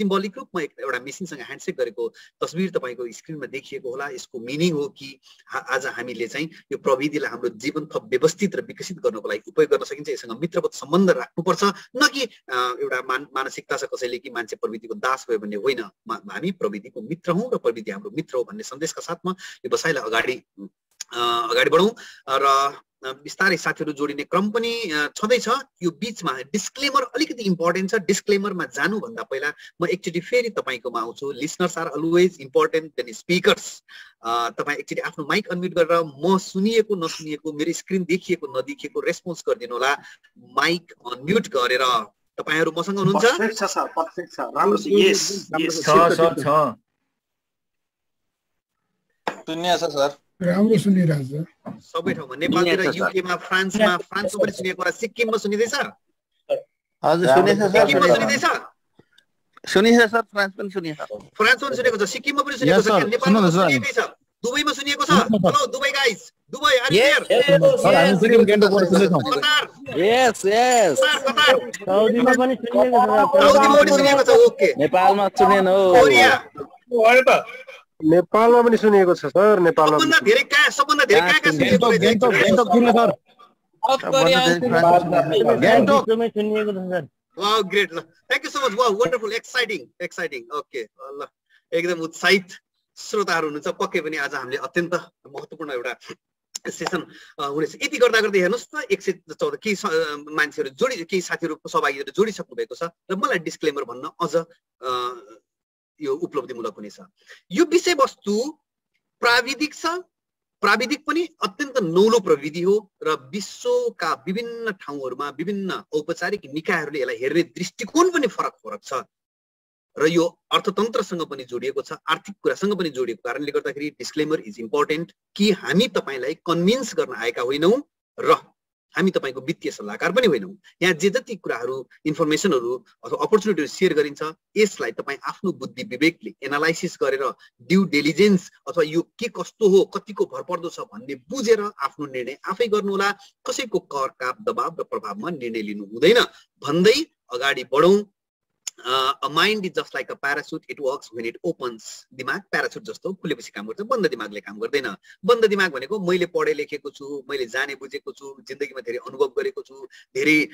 Symbolic रूपमा एउटा मेसिनसँग handshake गरेको तस्बिर तपाईको स्क्रिनमा देखिएको होला। यसको मिनिङ हो कि आज हामीले चाहिँ यो प्रविधिलाई हाम्रो जीवन थप व्यवस्थित र विकसित गर्नको लागि उपयोग गर्न सकिन्छ। यससँग मित्रवत सम्बन्ध राख्नुपर्छ, न कि एउटा मानसिकता छ कसैले कि मान्छे प्रविधिको दास भयो भन्ने होइन। हामी प्रविधिको मित्र हौँ र प्रविधि हाम्रो मित्र हो भन्ने सन्देशका साथमा यो बसाइलाई अगाडि बढौँ। र बिस्तारै साथीहरू जोडिने क्रम पनि छँदैछ। यो बीचमा डिस्क्लेमर अलिकति इम्पोर्टेन्ट छ। डिस्क्लेमरमा जानुभन्दा पहिला म एकचोटि फेरि तपाईँकोमा आउँछु। Listeners are always important than speakers. तपाईँ एकचोटि आफ्नो माइक अनम्युट गरेर म सुनिएको नसुनिएको, मेरो स्क्रिन देखिएको नदेखिएको रेस्पोन्स गरिदिनु होला। माइक अनम्युट गरेर तपाईहरु मसँग हुनुहुन्छ? पर्फेक्ट छ सर, पर्फेक्ट छ, राम्रो छ। यस छ सुन्ने छ सर, राम्रो सुनिरहेछ सबै ठाउँमा। नेपालतिर, युकेमा, फ्रान्समा पनि सुनिएको होला। सिक्किममा सुनिदैछ? हजुर सुनिदैछ सर। सिक्किममा सुनिदैछ? सुनिदैछ सर। फ्रान्स पनि सुनिन्छ। फ्रान्समा पनि सुनेको छ, सिक्किममा पनि सुनेको छ, नेपालमा पनि सुनेकै छ, दुबईमा सुनिएको छ। Hello Dubai guys, Dubai are you here? Sir हामी सिक्किम गेन्टोकबाट सुनेछौँ। कतार? Yes yes. कतार? साउदीमा पनि सुनिएको छ। साउदीमा पनि सुनिएको छ। ओके। नेपालमा सुनेन हो। कोरिया? नेपालमा पनि सुनिएको छ सर। नेपालमा सबभन्दा धेरै कहाँ सुनिएको छ? गेन्टोक सुने सर। गेन्टोक सुनिएको छ सर। Wow great. ल thank you so much. Wow wonderful, exciting. Okay ल एकदम उत्साहित श्रोताहरू हुनुहुन्छ। पक्कै पनि आज हामीले अत्यन्त महत्त्वपूर्ण एउटा सेसन हुनेछ। यति गर्दा हेर्नुहोस् त 114 केही मान्छेहरू केही साथीहरू सहभागीहरू जोडिसक्नु भएको छ र मलाई डिस्क्लेमर भन्न अझ यो उपलब्धिमूलक हुनेछ। यो विषयवस्तु प्राविधिक छ। प्राविधिक पनि अत्यन्त नौलो प्रविधि हो र विश्वका विभिन्न ठाउँहरूमा विभिन्न औपचारिक निकायहरूले यसलाई हेर्ने दृष्टिकोण पनि फरक छ र यो अर्थतन्त्रसँग पनि जोडिएको छ, आर्थिक कुरासँग पनि जोडिएको कारणले गर्दाखेरि डिस्क्लेमर इज इम्पोर्टेन्ट कि हामी तपाईलाई कन्भिन्स गर्न आएका होइनौँ र हामी तपाईको वित्तीय सल्लाहकार पनि होइनौँ। यहाँ जे जति कुराहरू, इन्फर्मेसनहरू अथवा अपर्च्युनिटीहरू सेयर गरिन्छ यसलाई तपाईँ आफ्नो बुद्धि विवेकले एनालाइसिस गरेर ड्यू डिलिजेन्स अथवा यो के कस्तो हो, कतिको भरपर्दो छ भन्ने बुझेर आफ्नो निर्णय आफै गर्नुहोला। कसैको कर काप दबाव र प्रभावमा निर्णय लिनु हुँदैन भन्दै अगाडि बढौँ। A mind is just like a parachute, it works when it opens. दिमाग प्याराचुट जस्तो खुलेपछि काम गर्छ, बन्द दिमागले काम गर्दैन। बन्द दिमाग भनेको मैले पढे लेखेको छु, मैले जाने बुझेको छु, जिन्दगीमा धेरै अनुभव गरेको छु, धेरै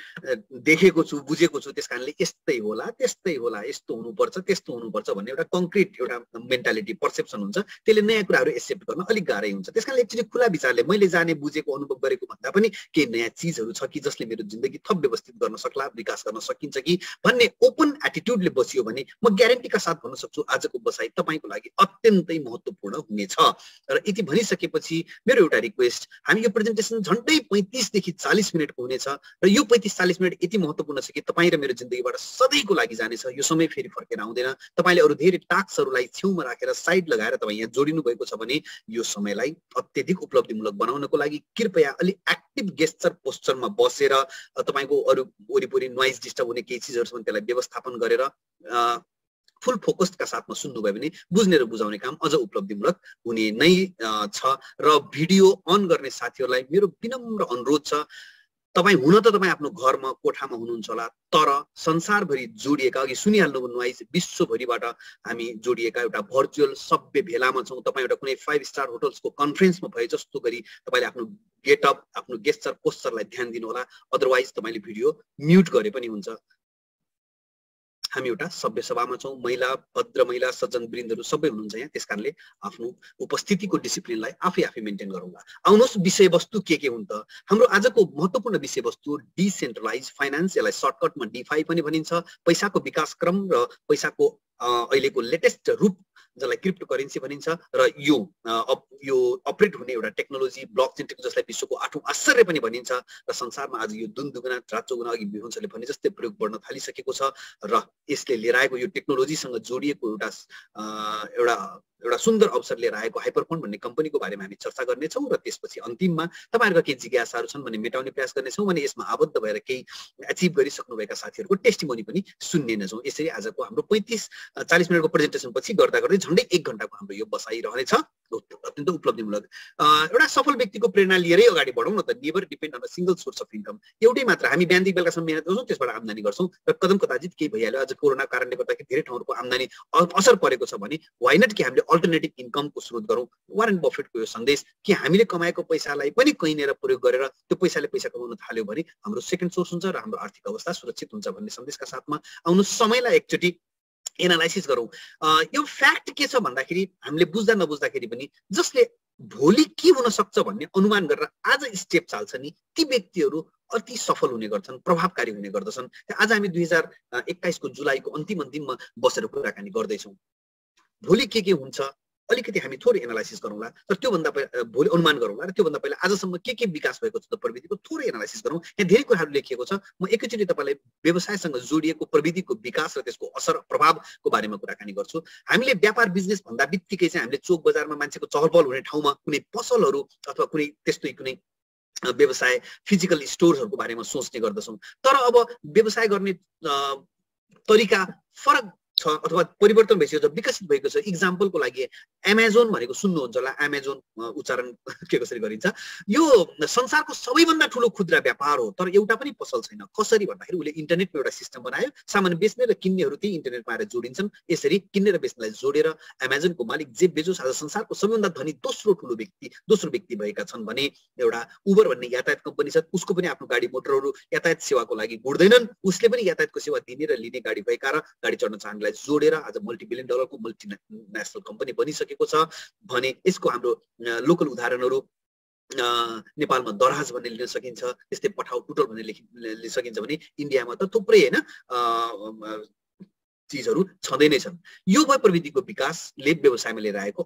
देखेको छु, बुझेको छु, त्यसकारणले यस्तै होला, त्यस्तै होला, यस्तो हुनुपर्छ, त्यस्तो हुनुपर्छ भन्ने एउटा कङ्क्रिट एउटा मेन्टालिटी पर्सेप्सन हुन्छ। त्यसले नयाँ कुराहरू एक्सेप्ट गर्न अलिक गाह्रै हुन्छ। त्यसकारणले एकचोटि खुला विचारले मैले जाने बुझेको अनुभव गरेको भन्दा पनि केही नयाँ चिजहरू छ कि जसले मेरो जिन्दगी थप व्यवस्थित गर्न सक्ला, विकास गर्न सकिन्छ कि भन्ने ओपन एटिट्युडले बसियो भने म ग्यारेन्टीका साथ भन्न सक्छु आजको बसाइ तपाईको लागि अत्यन्तै महत्त्वपूर्ण हुनेछ। र यति भनिसकेपछि मेरो एउटा रिक्वेस्ट, हामी यो प्रेजेन्टेसन झन्डै 35 देखि 40 मिनेटको हुनेछ र यो 35-40 मिनेट यति महत्त्वपूर्ण छ कि तपाईँ र मेरो जिन्दगीबाट सधैँको लागि जानेछ। यो समय फेरि फर्केर आउँदैन। तपाईले अरू धेरै टास्कहरूलाई छेउमा राखेर साइड लगाएर तपाईँ यहाँ जोडिनु भएको छ भने यो समयलाई अत्यधिक उपलब्धिमूलक बनाउनको लागि कृपया अलि एक्टिभ गेस्चर पोस्चरमा बसेर तपाईको अरू वरिपरि नोइज डिस्टर्ब हुने केही चिजहरू छन् त्यसलाई व्यवस्थापन गरेर फुल फोकस्डका साथमा सुन्नुभयो भने बुझ्ने र बुझाउने काम अझ उपलब्धिमूलक हुने नै छ। र भिडियो अन गर्ने साथीहरूलाई मेरो विनम्र अनुरोध छ, तपाईँ हुन त तपाईँ आफ्नो घरमा कोठामा हुनुहुन्छ होला, तर संसारभरि जोडिएका, अघि सुनिहाल्नुभयो नोइज, विश्वभरिबाट हामी जोडिएका एउटा भर्चुअल सभ्य भेलामा छौँ। तपाईँ एउटा कुनै 5 स्टार होटल्सको कन्फरेन्समा भए जस्तो गरी तपाईँले आफ्नो गेटअप, आफ्नो गेस्चर पोस्चरलाई ध्यान दिनु होला। अदरवाइज तपाईँले भिडियो म्युट गरे पनि हुन्छ। हामी एउटा सभ्य सभामा छौँ, महिला भद्र महिला सज्जन वृन्दहरू सबै हुनुहुन्छ यहाँ, त्यसकारणले आफ्नो उपस्थितिको डिसिप्लिनलाई आफै मेन्टेन गरौँला। आउनुहोस् विषयवस्तु के हुन् त। हाम्रो आजको महत्त्वपूर्ण विषयवस्तु डिसेन्ट्रलाइज फाइनान्स, यसलाई सर्टकटमा डिफाई पनि भनिन्छ। पैसाको विकास क्रम र पैसाको अहिलेको लेटेस्ट रूप जसलाई क्रिप्टो करेन्सी भनिन्छ र यो अपरेट हुने एउटा टेक्नोलोजी ब्लकचेन टेक्नोलोजी जसलाई विश्वको 8औं आश्चर्य पनि भनिन्छ र संसारमा आज यो दुनदुगुना चारचौगुना अघि विभुन्छले भने जस्तै प्रयोग बढ्न थालिसकेको छ र यसले लिएर आएको यो टेक्नोलोजीसँग जोडिएको एउटा सुन्दर अवसर लिएर आएको हाइपरफोन भन्ने कम्पनीको बारेमा हामी चर्चा गर्नेछौँ र त्यसपछि अन्तिममा तपाईहरुका केही जिज्ञासाहरू छन् भने मेटाउने प्रयास गर्नेछौँ भने यसमा आबद्ध भएर केही अचिभ गरिसक्नुभएका साथीहरूको टेस्टिमोनी पनि सुन्ने नै छौँ। यसरी आजको हाम्रो 35-40 मिनेटको प्रेजेन्टेसन पछि गर्दा गर्दै झन्डै 1 घण्टाको हाम्रो यो बसाइ रहनेछ। अत्यन्त उपलब्धिमूलक। एउटा सफल व्यक्तिको प्रेरणा लिएरै अगाडि बढौँ न त। Never depend on a single source of income. एउटै मात्र हामी बिहानदेखि बेलुकासम्म मेहनत गर्छौँ, त्यसबाट आम्दानी गर्छौँ र कदम कदाचित केही भइहाल्यो। आज कोरोना कारणले गर्दाखेरि धेरै ठाउँहरूको आम्दानी असर परेको छ भने वाइ नट कि हामीले अल्टरनेटिभ इन्कमको स्रोत गरौँ। वारेन बफेटको यो सन्देश कि हामीले कमाएको पैसालाई पनि कहीँनिर प्रयोग गरेर त्यो पैसाले पैसा कमाउन थाल्यो भने हाम्रो सेकेन्ड सोर्स हुन्छ र हाम्रो आर्थिक अवस्था सुरक्षित हुन्छ भन्ने सन्देशका साथमा आउनु समयलाई एकचोटि एनालाइसिस गरौँ। यो फ्याक्ट के छ भन्दाखेरि हामीले बुझ्दा नबुझ्दाखेरि पनि जसले भोलि के हुन सक्छ भन्ने अनुमान गरेर आज स्टेप चाल्छ नि ती व्यक्तिहरू अति सफल हुने गर्छन्, प्रभावकारी हुने गर्दछन्। आज हामी 2021 को जुलाईको अन्तिममा बसेर कुराकानी गर्दैछौँ। भोलि के हुन्छ अलिकति हामी थोरै एनालाइसिस गरौँला, तर त्योभन्दा पहिला भोलि अनुमान गरौँला र त्योभन्दा पहिला आजसम्म के विकास भएको छ त प्रविधिको थोरै एनालाइसिस गरौँ। यहाँ धेरै कुराहरू लेखिएको छ। म एकैचोटि तपाईँलाई व्यवसायसँग जोडिएको प्रविधिको विकास र त्यसको असर प्रभावको बारेमा कुराकानी गर्छु। हामीले व्यापार बिजनेस भन्दा बित्तिकै चाहिँ हामीले चोक बजारमा मान्छेको चहलपहल हुने ठाउँमा कुनै पसलहरू अथवा कुनै त्यस्तै कुनै व्यवसाय फिजिकल स्टोरहरूको बारेमा सोच्ने गर्दछौँ। तर अब व्यवसाय गर्ने तरिका फरक छ अथवा परिवर्तन भइसकेको छ, विकसित भएको छ। इक्जाम्पलको लागि एमाजोन भनेको सुन्नुहुन्छ होला, एमाजोन उच्चारण के कसरी गरिन्छ। यो संसारको सबैभन्दा ठुलो खुद्रा व्यापार हो, तर एउटा पनि पसल छैन। कसरी भन्दाखेरि उसले इन्टरनेटमा एउटा सिस्टम बनायो, सामान बेच्ने र किन्नेहरू त्यही इन्टरनेटमा आएर जोडिन्छन्। यसरी किन्ने र बेच्नेलाई जोडेर एमाजोनको मालिक जेफ बेजोस आज संसारको सबैभन्दा धनी दोस्रो व्यक्ति भएका छन् भने एउटा उबर भन्ने यातायात कम्पनी छ, उसको पनि आफ्नो गाडी मोटरहरू यातायात सेवाको लागि गुड्दैनन्। उसले पनि यातायातको सेवा दिने र लिने गाडी भएका र गाडी चढ्न चाहने जोडेर आज $multi-billion मल्टिनेसनल कम्पनी बनिसकेको छ भने यसको हाम्रो लोकल उदाहरणहरू नेपालमा दराज भन्ने लिन सकिन्छ, त्यस्तै पठाउ टुटल भन्ने लिन सकिन्छ भने इन्डियामा त थुप्रै हैन चीजहरू छँदै नै छन्। यो भयो प्रविधिको विकासले व्यवसायमा लिएर आएको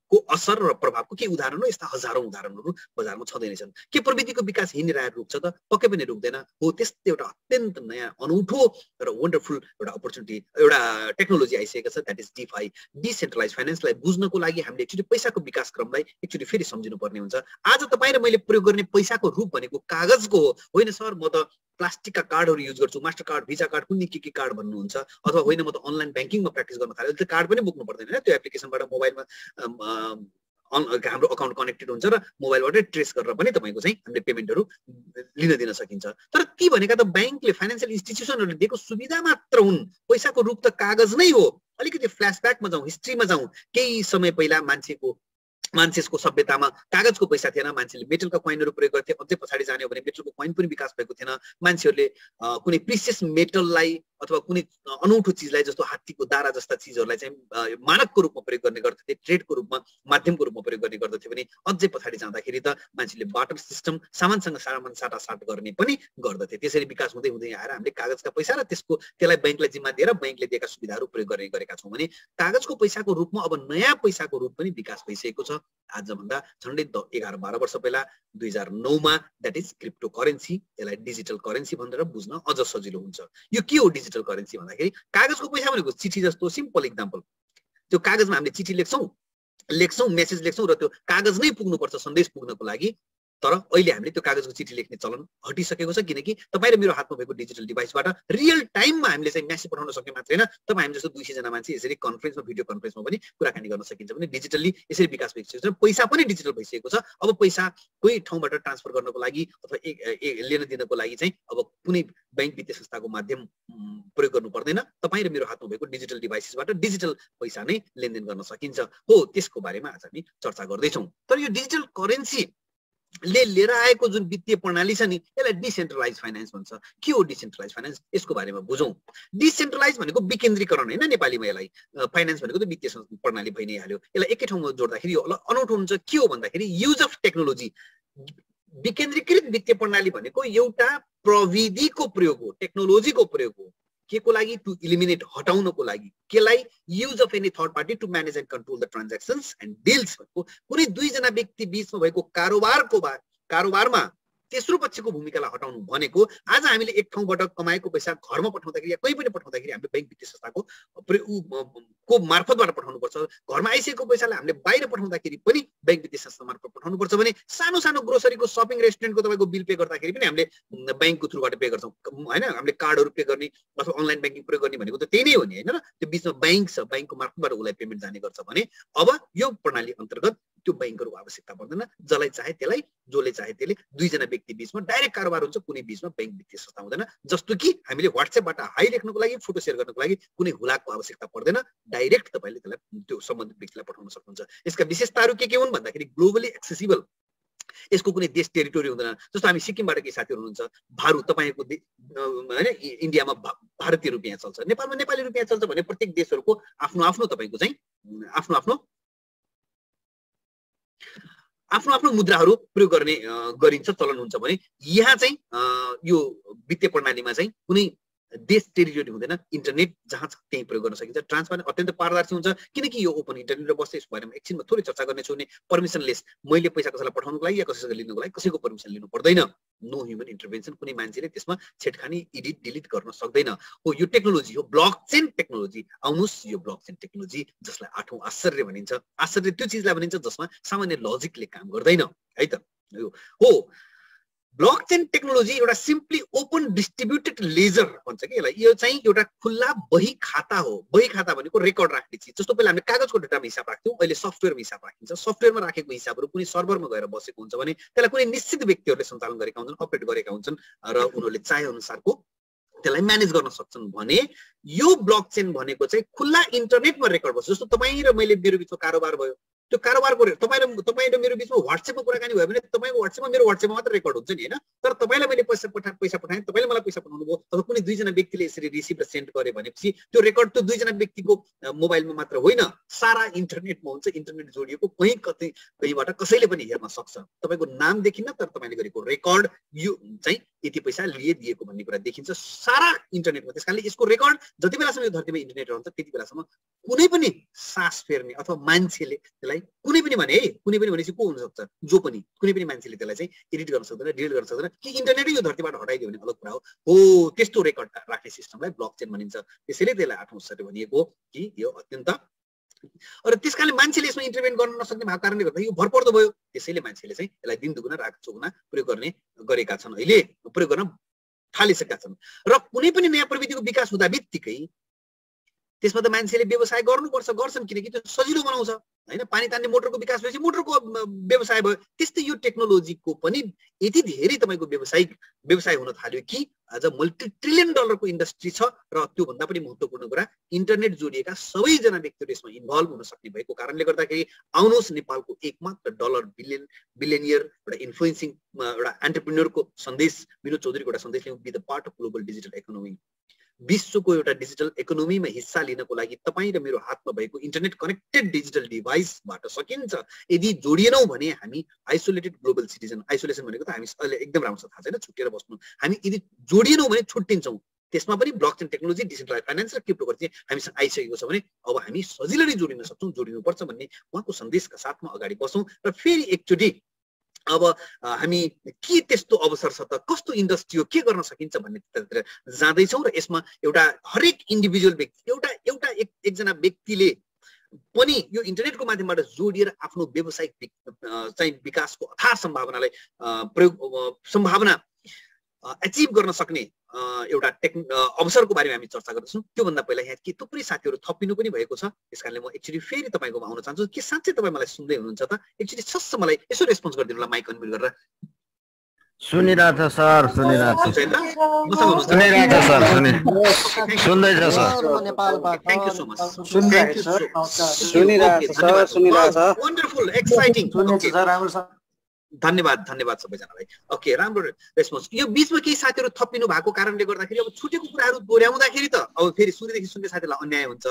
को असर र प्रभावको के उदाहरण हो। यस्ता हजारौं उदाहरणहरू बजारमा छँदै नै छन्। के प्रविधिको विकास यहीँनिर आएर रुक्छ त? पक्कै पनि रुक्दैन। हो, त्यस्तै एउटा अत्यन्त नयाँ अनौठो र वन्डरफुल एउटा अपर्च्युनिटी एउटा टेक्नोलोजी आइसकेको छ, द्याट इज डिफाई। डिसेन्ट्रलाइज फाइनेन्सलाई बुझ्नको लागि हामीले एकचोटि पैसाको विकास क्रमलाई एकचोटि फेरि सम्झिनु पर्ने हुन्छ। आज तपाईँ र मैले प्रयोग गर्ने पैसाको रूप भनेको कागजको हो होइन सर, म त प्लास्टिकका कार्डहरू युज गर्छु, मास्टर कार्ड, भिजा कार्ड, कुनै के कार्ड भन्नुहुन्छ, अथवा होइन म त अनलाइन ब्याङ्किङमा प्र्याक्टिस गर्न थालेँ, त्यो कार्ड पनि बोक्नु पर्दैन हैन। त्यो एप्लिकेसनबाट मोबाइलमा हाम्रो अकाउन्ट कनेक्टेड हुन्छ र मोबाइलबाटै ट्रेस गरेर पनि तपाईँको चाहिँ हामीले पेमेन्टहरू लिन दिन सकिन्छ। तर ती भनेका त ब्याङ्कले फाइनेन्सियल इन्स्टिट्युसनहरूले दिएको सुविधा मात्र हुन्। पैसाको रूप त कागज नै हो। अलिकति फ्ल्यासब्याकमा जाउँ, हिस्ट्रीमा जाउँ। केही समय पहिला मान्छेको सभ्यतामा कागजको पैसा थिएन, मान्छेले मेटलका कोइनहरू प्रयोग गर्थे। अझै पछाडि जाने हो भने मेटलको कोइन पनि विकास भएको थिएन। मान्छेहरूले कुनै प्रिसियस मेटललाई अथवा कुनै अनौठो चिजलाई जस्तो हात्तीको दारा जस्ता चिजहरूलाई चाहिँ मानकको रूपमा प्रयोग गर्ने गर्दथे, ट्रेडको रूपमा माध्यमको रूपमा प्रयोग गर्ने गर्दथे भने अझै पछाडि जाँदाखेरि त मान्छेले बाटर सिस्टम सामानसँग सामान साटासाट गर्ने पनि गर्दथे। त्यसरी विकास हुँदै हुँदै आएर हामीले कागजका पैसा र त्यसलाई बैंकलाई जिम्मा दिएर बैंकले दिएका सुविधाहरू प्रयोग गर्ने गरेका छौँ भने कागजको पैसाको रूपमा अब नयाँ पैसाको रूप पनि विकास भइसकेको छ। आजभन्दा झन्डै 11-12 वर्ष पहिला 2009 मा द्याट इज क्रिप्टो करेन्सी। यसलाई डिजिटल करेन्सी भनेर बुझ्न अझ सजिलो हुन्छ। यो के हो डिजिटल करेन्सी भन्दाखेरि कागजको पैसा भनेको चिठी जस्तो सिम्पल इक्जाम्पल। त्यो कागजमा हामीले चिठी लेख्छौँ, मेसेज लेख्छौँ र त्यो कागज नै पुग्नुपर्छ सन्देश पुग्नको लागि। तर अहिले हामीले त्यो कागजको चिठी लेख्ने चलन हटिसकेको छ, किनकि तपाईँ र मेरो हातमा भएको डिजिटल डिभाइसबाट रियल टाइममा हामीले चाहिँ मेसेज पठाउन सक्ने मात्र होइन, तपाईँ हामी जस्तो 200 जना मान्छे यसरी कन्फरेन्समा भिडियो कन्फरेन्समा पनि कुराकानी गर्न सकिन्छ भने डिजिटल्ली यसरी विकास भइसकेको छ। पैसा पनि डिजिटल भइसकेको छ। अब पैसा कोही ठाउँबाट ट्रान्सफर गर्नको लागि अथवा लेन दिनको लागि चाहिँ अब कुनै बैंक वित्तीय संस्थाको माध्यम प्रयोग गर्नु पर्दैन। तपाईँ र मेरो हातमा भएको डिजिटल डिभाइसेसबाट डिजिटल पैसा नै लेनदेन गर्न सकिन्छ। हो, त्यसको बारेमा आज हामी चर्चा गर्दैछौँ। तर यो डिजिटल करेन्सी ले लिएर आएको जुन वित्तीय प्रणाली छ नि, यसलाई डिसेन्ट्रलाइज फाइनेन्स भन्छ। के हो डिसेन्ट्रलाइज फाइनेन्स? यसको बारेमा बुझौँ। डिसेन्ट्रलाइज भनेको विकेन्द्रीकरण होइन नेपालीमा। यसलाई फाइनेन्स भनेको त वित्तीय प्रणाली भइ नै हाल्यो। यसलाई एकै ठाउँमा जोड्दाखेरि यो अनौठो हुन्छ। के हो भन्दाखेरि युज अफ टेक्नोलोजी। विकेन्द्रीकृत वित्तीय प्रणाली भनेको एउटा प्रविधिको प्रयोग हो, टेक्नोलोजीको प्रयोग हो। के को लागि? टु इलिमिनेट, हटाउनको लागि। केलाई? Use of any third party to manage and control the transactions and deals भनेको कुनै दुईजना व्यक्ति बीचमा भएको कारोबारमा तेस्रो पक्षको भूमिकालाई हटाउनु भनेको आज हामीले एक ठाउँबाट कमाएको पैसा घरमा पठाउँदाखेरि या कहीँ पनि पठाउँदाखेरि हामीले बैंक वित्तीय संस्थाको को मार्फतबाट पठाउनुपर्छ, घरमा आइसकेको पैसालाई हामीले बाहिर पठाउँदाखेरि पनि बैंक वित्तीय संस्था मार्फत पठाउनुपर्छ भने सानो सानो ग्रोसरीको सपिङ रेस्टुरेन्टको तपाईँको बिल पे गर्दाखेरि पनि हामीले बैंकको थ्रुबाट पे गर्छौँ हैन। हामीले कार्डहरू पे गर्ने अथवा अनलाइन ब्याङ्किङ प्रयोग गर्ने भनेको त त्यही नै हो नि हैन र। त्यो बिचमा बैंक छ, बैंकको मार्फतबाट उसलाई पेमेन्ट जाने गर्छ भने अब यो प्रणाली अन्तर्गत त्यो बैंकहरूको आवश्यकता पर्दैन। जसलाई चाहे त्यसलाई, जसले चाहे त्यसले, दुईजना व्यक्ति बीचमा डाइरेक्ट कारोबार हुन्छ, कुनै बीचमा बैंक वित्तीय संस्था हुँदैन। जस्तो कि हामीले व्हाट्सएपबाट हाई लेख्नको लागि, फोटो सेयर गर्नको लागि कुनै हुलाकको आवश्यकता पर्दैन, डाइरेक्ट तपाईँले त्यसलाई त्यो सम्बन्धित व्यक्तिलाई पठाउन सक्नुहुन्छ। यसका विशेषताहरू के हुन् भन्दाखेरि ग्लोबली एक्सेसिबल, यसको कुनै देश टेरिटोरी हुँदैन। जस्तो हामी सिक्किमबाट केही साथीहरू हुनुहुन्छ, भारु तपाईँको हैन इन्डियामा भारतीय रुपियाँ चल्छ, नेपालमा नेपाली रुपियाँ चल्छ भने प्रत्येक देशहरूको आफ्नो आफ्नो तपाईँको चाहिँ आफ्नो आफ्नो मुद्राहरू प्रयोग गर्ने गरिन्छ, चलन हुन्छ भने यहाँ चाहिँ यो वित्तीय प्रणालीमा चाहिँ कुनै देश टेरिटोरी हुँदैन। इन्टरनेट जहाँ छ त्यही प्रयोग गर्न सकिन्छ। ट्रान्सपारेन्ट अत्यन्त पारदर्शी हुन्छ किनकि यो ओपन इन्टरनेट बस्छ। यसको बारेमा एकछिनमा थोरै चर्चा गर्नेछु भने पर्मिसनलेस, मैले पैसा कसैलाई पठाउनको लागि या कसैसँग लिनुको लागि कसैको पर्मिसन लिनु पर्दैन। नो ह्युमन इन्टरभेन्सन, कुनै मान्छेले त्यसमा छेडखानी एडिट डिलिट गर्न सक्दैन। हो यो टेक्नोलोजी हो ब्लकचेन टेक्नोलोजी। आउनुस् यो ब्लकचेन टेक्नोलोजी जसलाई आठौं आश्चर्य भनिन्छ। आश्चर्य त्यो चिजलाई भनिन्छ जसमा सामान्य लजिकले काम गर्दैन है त। यो हो ब्लकचेन टेक्नोलोजी एउटा सिम्पली ओपन डिस्ट्रिब्युटेड लेजर भन्छ कि यसलाई। यो चाहिँ एउटा खुल्ला बही खाता हो। बही खाता भनेको रेकर्ड राख्ने चिज। जस्तो पहिला हामीले कागजको डेटामा हिसाब राख्थ्यौँ, अहिले सफ्टवेयरमा हिसाब राखिन्छ। सफ्टवेयरमा राखेको हिसाबहरू कुनै सर्भरमा गएर बसेको हुन्छ भने त्यसलाई कुनै निश्चित व्यक्तिहरूले सञ्चालन गरेका हुन्छन्, अपरेट गरेका हुन्छन् र उनीहरूले चाहे अनुसारको त्यसलाई म्यानेज गर्न सक्छन्। भने यो ब्लकचेन भनेको चाहिँ खुल्ला इन्टरनेटमा रेकर्ड बस्छ। जस्तो तपाईँ र मैले मेरो बिचमा कारोबार भयो, त्यो कारोबारको तपाईँ र मेरो बिचमा व्हाट्सएपमा कुराकानी भयो भने तपाईँको व्हाट्सएपमा मेरो व्हाट्सएपमा मात्र रेकर्ड हुन्छ नि हैन। तर तपाईँलाई मैले पैसा पठाएँ, तपाईँले मलाई पैसा पठाउनु भयो, अथवा कुनै दुईजना व्यक्तिले यसरी रिसिभ र सेन्ड गरे भनेपछि त्यो रेकर्ड त्यो दुईजना व्यक्तिको मोबाइलमा मात्र होइन, सारा इन्टरनेटमा हुन्छ। इन्टरनेट जोडिएको कहीँबाट कसैले पनि हेर्न सक्छ। तपाईँको नाम देखिन्न तर तपाईँले गरेको रेकर्ड यो चाहिँ यति पैसा दिएको भन्ने कुरा देखिन्छ सारा इन्टरनेटमा। त्यसकारणले यसको रेकर्ड जति बेलासम्म यो धरतीमा इन्टरनेट रहन्छ त्यति बेलासम्म कुनै पनि सास फेर्ने अथवा मान्छेले त्यसलाई कुनै पनि भने है, कुनै पनि भनेपछि को हुनसक्छ, जो पनि कुनै पनि मान्छेले त्यसलाई चाहिँ एडिट गर्न सक्दैन, डिलिट गर्न सक्दैन कि इन्टरनेटै यो धरतीबाट हटाइदियो भने अलग कुरा हो। त्यस्तो रेकर्ड राख्ने सिस्टमलाई ब्लकचेन भनिन्छ। त्यसैले त्यसलाई आठौं आश्चर्य भनिएको कि यो अत्यन्त र त्यसकारणले मान्छेले यसमा इन्टरभेन गर्न नसक्ने भएको कारणले गर्दा यो भरपर्दो भयो। त्यसैले मान्छेले चाहिँ यसलाई दिन दुगुना रात चौगुना प्रयोग गर्ने गरेका छन्, अहिले प्रयोग गर्न थालिसकेका छन्। र कुनै पनि नयाँ प्रविधिको विकास हुँदा बित्तिकै त्यसमा त मान्छेले व्यवसाय गर्नुपर्छ, गर्छन् किनकि त्यो सजिलो बनाउँछ हैन। पानी तान्ने मोटरको विकास भएपछि मोटरको व्यवसाय भयो। त्यस्तै यो टेक्नोलोजीको पनि यति धेरै तपाईँको व्यवसाय हुन थाल्यो कि आज मल्टी ट्रिलियन डलरको इन्डस्ट्री छ। र त्यो भन्दा पनि महत्त्वपूर्ण कुरा इन्टरनेट जोडिएका सबैजना व्यक्तिहरू यसमा इन्भल्भ हुन सक्ने भएको कारणले गर्दाखेरि आउनुहोस् नेपालको एकमात्र डलर बिलियनियर एउटा इन्फ्लुएन्सिङ एउटा एन्टरप्रेन्योरको सन्देश विनोद चौधरीको एउटा सन्देश लिउँ। Be the part of global digital economy. विश्वको एउटा डिजिटल इकोनोमीमा हिस्सा लिनको लागि तपाईँ र मेरो हातमा भएको इन्टरनेट कनेक्टेड डिजिटल डिभाइसबाट सकिन्छ। यदि जोडिएनौँ भने हामी आइसोलेटेड ग्लोबल सिटिजन, आइसोलेसन भनेको त हामी अहिले एकदम राम्रोसँग थाहा छैन, छुट्टिएर बस्नु, हामी यदि जोडिएनौँ भने छुट्टिन्छौँ। त्यसमा पनि ब्लकचेन टेक्नोलोजी, डिसेन्ट्रलाइज फाइनान्स र क्रिप्टोकरेन्सी हामीसँग आइसकेको छ भने अब हामी सजिलै जोडिन सक्छौँ, जोडिनुपर्छ भन्ने उहाँको सन्देशका साथमा अगाडि बसौँ। र फेरि एकचोटि अब हामी के त्यस्तो अवसर छ त, कस्तो इन्डस्ट्री हो, के गर्न सकिन्छ भन्ने जाँदैछौँ। र यसमा एउटा हरेक इन्डिभिजुअल व्यक्ति एउटा एकजना व्यक्तिले पनि यो इन्टरनेटको माध्यमबाट जोडिएर आफ्नो व्यावसायिक चाहिँ विकासको अथाह सम्भावना एचिभ गर्न सक्ने एउटा अवसरको बारेमा हामी चर्चा गर्दैछौँ। त्योभन्दा पहिला यहाँ के थुप्रै साथीहरू थपिनु पनि भएको छ। त्यसकारणले म एकचोटि फेरि तपाईँकोमा आउन चाहन्छु। के साँच्चै तपाईँ मलाई सुन्दै हुनुहुन्छ त? एकचोटि सस्स मलाई यसो रेस्पोन्स गरिदिनु होला माइक अनम्युट गरेर। सुनिरहेछ सर, सुनिरहेछ सर, सुन्दैछ sir. Thank you so much. Wonderful, exciting. धन्यवाद सबैजनालाई। ओके, राम्रो रेस्पोन्स। यो बिचमा केही साथीहरू थपिनु भएको कारणले गर्दाखेरि अब छुटेको कुराहरू दोहोऱ्याउँदाखेरि त अब फेरि सुरुदेखि सुन्ने साथीलाई अन्याय हुन्छ।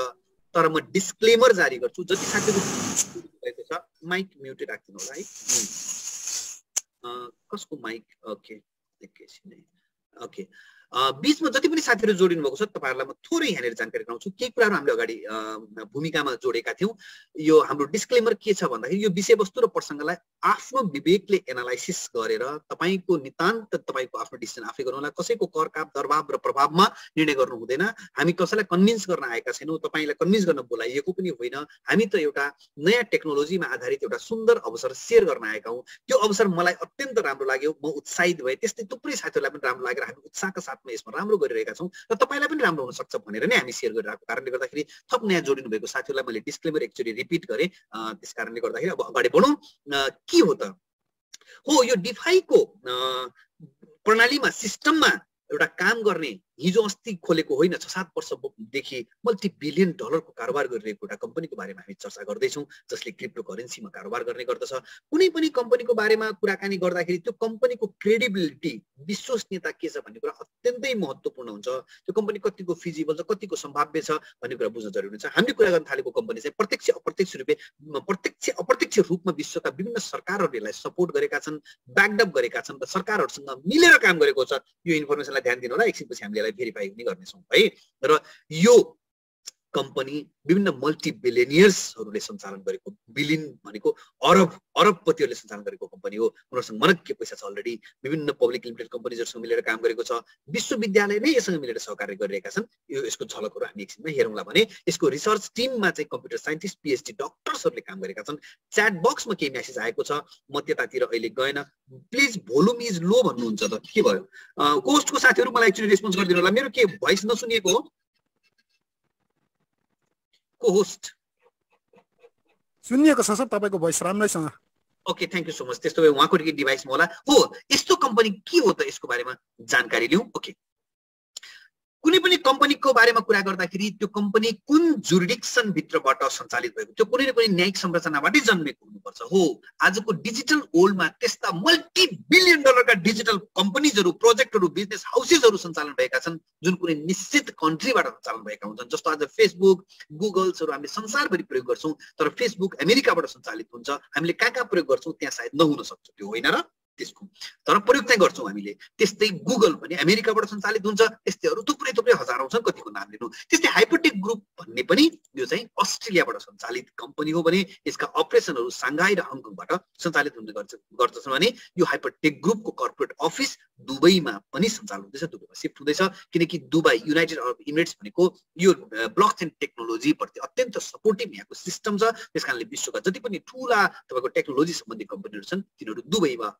तर म डिस्क्लेमर जारी गर्छु, जति साथीहरू भएको छ माइक म्युटेड राखिदिनु होला है। कसको माइक? ओके, एकैछिन है। ओके, बीचमा जति पनि साथीहरू जोडिनु भएको छ तपाईहरुलाई म थोरै यहाँनिर जानकारी गराउँछु। केही कुराहरु हामीले अगाडि भूमिकामा जोडेका थियौं। यो हाम्रो डिस्क्लेमर के छ भन्दाखेरि यो विषयवस्तु र प्रसंगलाई आफ्नो विवेकले एनालाइसिस गरेर तपाईको नितान्त तपाईको आफ्नो डिसिजन आफै गर्नुहोला। कसैको करकाप दरबाव र प्रभावमा निर्णय गर्नु हुँदैन। हामी कसैलाई कन्भिन्स गर्न आएका छैनौं, तपाईलाई कन्भिन्स गर्न बोलाइएको पनि होइन। हामी त एउटा नयाँ टेक्नोलोजीमा आधारित एउटा सुन्दर अवसर शेयर गर्न आएका हौं। त्यो अवसर मलाई अत्यन्त राम्रो लाग्यो, म उत्साहित भए। त्यस्तै थुप्रै साथीहरुलाई पनि राम्रो लागेर हामी उत्साहका साथमा यसमा राम्रो गरिरहेका छौं र तपाईलाई पनि राम्रो हुन सक्छ भनेर नै हामी शेयर गरिरहेको कारणले गर्दाखेरि थप नयाँ जोडिनु भएको साथीहरुलाई मैले डिस्क्लेमर एकचोटी रिपिट गरे। त्यसकारणले गर्दाखेरि अब अगाडि बढौं। के हो त? हो यो डिफाई को प्रणालीमा सिस्टममा एउटा काम गर्ने हिजो अस्ति खोलेको होइन, 6-7 वर्षदेखि मल्टी बिलियन डलरको कारोबार गरिरहेको एउटा कम्पनीको बारेमा हामी चर्चा गर्दैछौं जसले क्रिप्टो करेन्सीमा कारोबार गर्ने गर्दछ। कुनै पनि कम्पनीको बारेमा कुराकानी गर्दाखेरि त्यो कम्पनीको क्रेडिबिलिटी, विश्वसनीयता के छ भन्ने कुरा अत्यन्तै महत्त्वपूर्ण हुन्छ। त्यो कम्पनी कतिको फिजिबल छ, कतिको सम्भाव्य छ भन्ने कुरा बुझ्न जरुरी हुन्छ। हामीले कुरा गर्न थालेको कम्पनी चाहिँ प्रत्यक्ष अप्रत्यक्ष रूपमा विश्वका विभिन्न सरकारहरूले यसलाई सपोर्ट गरेका छन्, ब्याकअप गरेका छन् र सरकारहरूसँग मिलेर काम गरेको छ। यो इन्फर्मेसनलाई ध्यान दिनु होला, एकछिनपछि हामीले भेरिफाई पनि गर्नेछौं है। र यो कम्पनी विभिन्न मल्टी बिलियनियर्सहरूले सञ्चालन गरेको, बिलियन भनेको अरबपतिहरूले सञ्चालन गरेको कम्पनी हो। उनीहरुसँग मनक्के पैसा छ अलरेडी। विभिन्न पब्लिक लिमिटेड कम्पनीजहरुसँग मिलेर काम गरेको छ। विश्वविद्यालय नै यससँग मिलेर सहकार्य गरिरहेका छन्। यो यसको झलकहरु हामी एकछिनमा हेरौँला भने यसको रिसर्च टिममा चाहिँ कम्प्युटर साइन्टिस्ट, पीएचडी डक्टर्सहरूले काम गरेका छन्। च्याट बक्समा केही मेसेज आएको छ, म त्यतातिर अहिले गएन। प्लिज भोल्युम इज लो भन्नुहुन्छ त के भयो? कोस्टको साथीहरु मलाई एक्चुअली रेस्पोन्स गरिदिनु होला। मेरो के भोइस नसुनिएको हो? को होस्ट सुनिएको छ सर, तपाईको भोइस राम्रैसँग। Okay, thank you so much. त्यस्तो भए उहाँको डिभाइसमा होला। हो, यस्तो कम्पनी के हो त यसको बारेमा जानकारी लिउँ। ओके, कुनै पनि कम्पनीको बारेमा कुरा गर्दाखेरि त्यो कम्पनी कुन जुरिडिक्सन भित्रबाट सञ्चालित भएको, त्यो कुनै न कुनै न्यायिक संरचनाबाटै जन्मेको हुनुपर्छ। हो, आजको डिजिटल वर्ल्डमा त्यस्ता मल्टी बिलियन डलरका डिजिटल कम्पनीजहरु, प्रोजेक्टहरु, बिजनेस हाउसेसहरु सञ्चालन भएका छन् जुन कुनै निश्चित कन्ट्रीबाट सञ्चालन भएका हुन्छन्। जस्तो आज फेसबुक, गुगल्सहरु हामीले संसारभरि प्रयोग गर्छौं, तर फेसबुक अमेरिकाबाट सञ्चालित हुन्छ। हामीले कहाँ प्रयोग गर्छौं त्यहाँ सायद नहुन सक्छ, त्यो होइन र त्यसको, तर प्रयोग चाहिँ गर्छौं हामीले। त्यस्तै गुगल पनि अमेरिकाबाट सञ्चालित हुन्छ। त्यस्तै अरु थुप्रै हजारौं छन्, कतिको नाम लिनु। त्यस्तै हाइपरटेक ग्रुप भन्ने पनि यो चाहिँ अस्ट्रेलियाबाट सञ्चालित कम्पनी हो भने यसका अपरेसनहरु सांघाई र हङकङबाट सञ्चालित हुने गर्दछन् भने यो हाइपरटेक ग्रुपको कर्पोरेट अफिस दुबईमा पनि सञ्चालन हुँदैछ, दुबईमा शिफ्ट हुँदैछ। किनकि दुबई, युनाइटेड अरब इमिरेट्स भनेको यो ब्लकचेन टेक्नोलोजी प्रति अत्यन्त सपोर्टिभ यहाँको सिस्टम छ। त्यसकारणले विश्वका जति पनि ठूला तपाईको टेक्नोलोजी सम्बन्धी कम्पनीहरु छन् तिनीहरु दुबईमा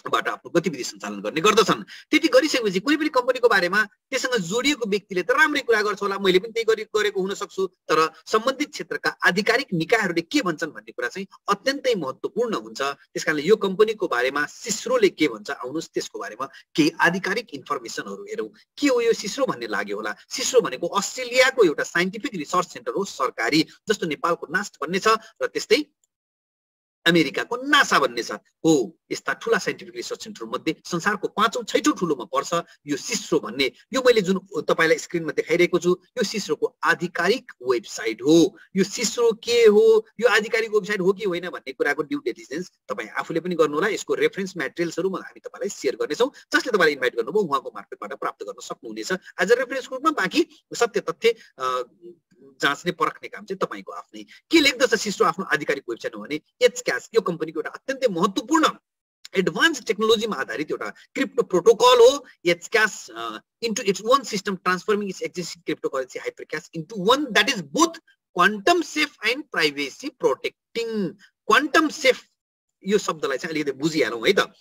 बाट आफ्नो गतिविधि सञ्चालन गर्ने गर्दछन्। त्यति गरिसकेपछि कुनै पनि कम्पनीको बारेमा त्यससँग जोडिएको व्यक्तिले त राम्रै कुरा गर्छ होला, मैले पनि त्यही गरेको हुन सक्छु, तर सम्बन्धित क्षेत्रका आधिकारिक निकायहरूले के भन्छन् भन्ने कुरा चाहिँ अत्यन्तै महत्त्वपूर्ण हुन्छ। त्यसकारणले यो कम्पनीको बारेमा सिस्रोले के भन्छ, आउनुस् त्यसको बारेमा केही आधिकारिक इन्फर्मेसनहरु हेरौं। के हो यो सिस्रो भन्ने लाग्यो होला? सिस्रो भनेको अस्ट्रेलियाको एउटा साइन्टिफिक रिसर्च सेन्टर हो, सरकारी। जस्तो नेपालको नास्ट भन्ने छ र त्यस्तै अमेरिकाको नासा भन्ने छ। हो, यस्ता ठूला साइन्टिफिक रिसर्च सेन्टर मध्ये संसारको 5औं 6औं ठूलोमा पर्छ यो सिस्रो भन्ने। यो मैले जुन तपाईलाई स्क्रिनमा देखाइरहेको छु यो सिस्रोको आधिकारिक वेबसाइट हो। यो सिस्रो के हो, यो आधिकारिक वेबसाइट हो कि होइन भन्ने कुराको ड्यू डिलिजेन्स तपाई आफूले पनि गर्नु होला। यसको रेफरेन्स म्याटेरियल्सहरु हामी तपाईलाई शेयर गर्नेछौं। जसले तपाईलाई इन्भाइट गर्नुभयो उहाँको मार्फतबाट प्राप्त गर्न सक्नुहुनेछ एज अ रेफरेन्स ग्रुपमा। बाँकी सत्य तथ्य जाँच्ने परख्ने काम चाहिँ तपाईको आफ्नै। के लेख्दछ सिस्रो आफ्नो आधिकारिक वेबसाइट हो भने एचक्यास यो कम्पनीको एउटा अत्यन्तै महत्त्वपूर्ण एडभान्स टेक्नोलोजीमा आधारित एउटा क्रिप्टो प्रोटोकल हो। एचक्यास into its one system transforming its existing cryptocurrency hypercash into one that is both quantum safe and privacy protecting. Quantum safe यो शब्दलाई चाहिँ अलिकति बुझिहालौं है त।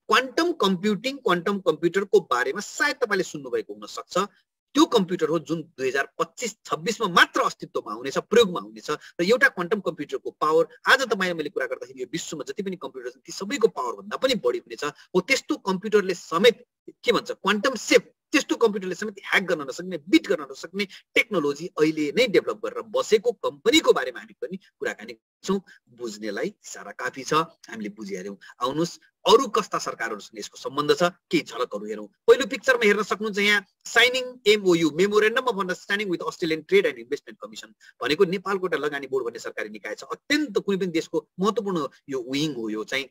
क्वान्टम कम्प्युटिङ, क्वान्टम कम्प्युटरको बारेमा सायद तपाईले सुन्नु भएको हुन सक्छ। त्यो कम्प्युटर हो जुन 2025-26 मा मात्र अस्तित्वमा हुनेछ, प्रयोगमा हुनेछ। र एउटा क्वान्टम कम्प्युटरको पावर आज तपाईले मैले कुरा गर्दाखेरि यो विश्वमा जति पनि कम्प्युटर छन् ती सबैको पावर भन्दा पनि बढी हुनेछ। हो, त्यस्तो कम्प्युटरले समेत के भन्छ क्वान्टम सेफ, त्यस्तो कम्प्युटरले समेत ह्याक गर्न नसक्ने, बिट गर्न नसक्ने टेक्नोलोजी अहिले नै डेभलप गरेर बसेको कम्पनीको बारेमा हामी पनि कुराकानी गर्छौं। बुझ्नेलाई इशारा काफी छ, हामीले बुझिहाल्यौं। आउनुस् अरु कस्ता सरकारहरुसँग यसको सम्बन्ध छ केही झलकहरु हेरौं। पहिलो पिक्चरमा हेर्न सक्नुहुन्छ यहाँ shining MOU, memorandum of understanding with Australian trade and investment commission भनेको नेपालको एउटा लगानी बोर्ड भन्ने सरकारी निकाय छ। अत्यन्त कुनै पनि देशको महत्त्वपूर्ण यो विङ हो। यो चाहिँ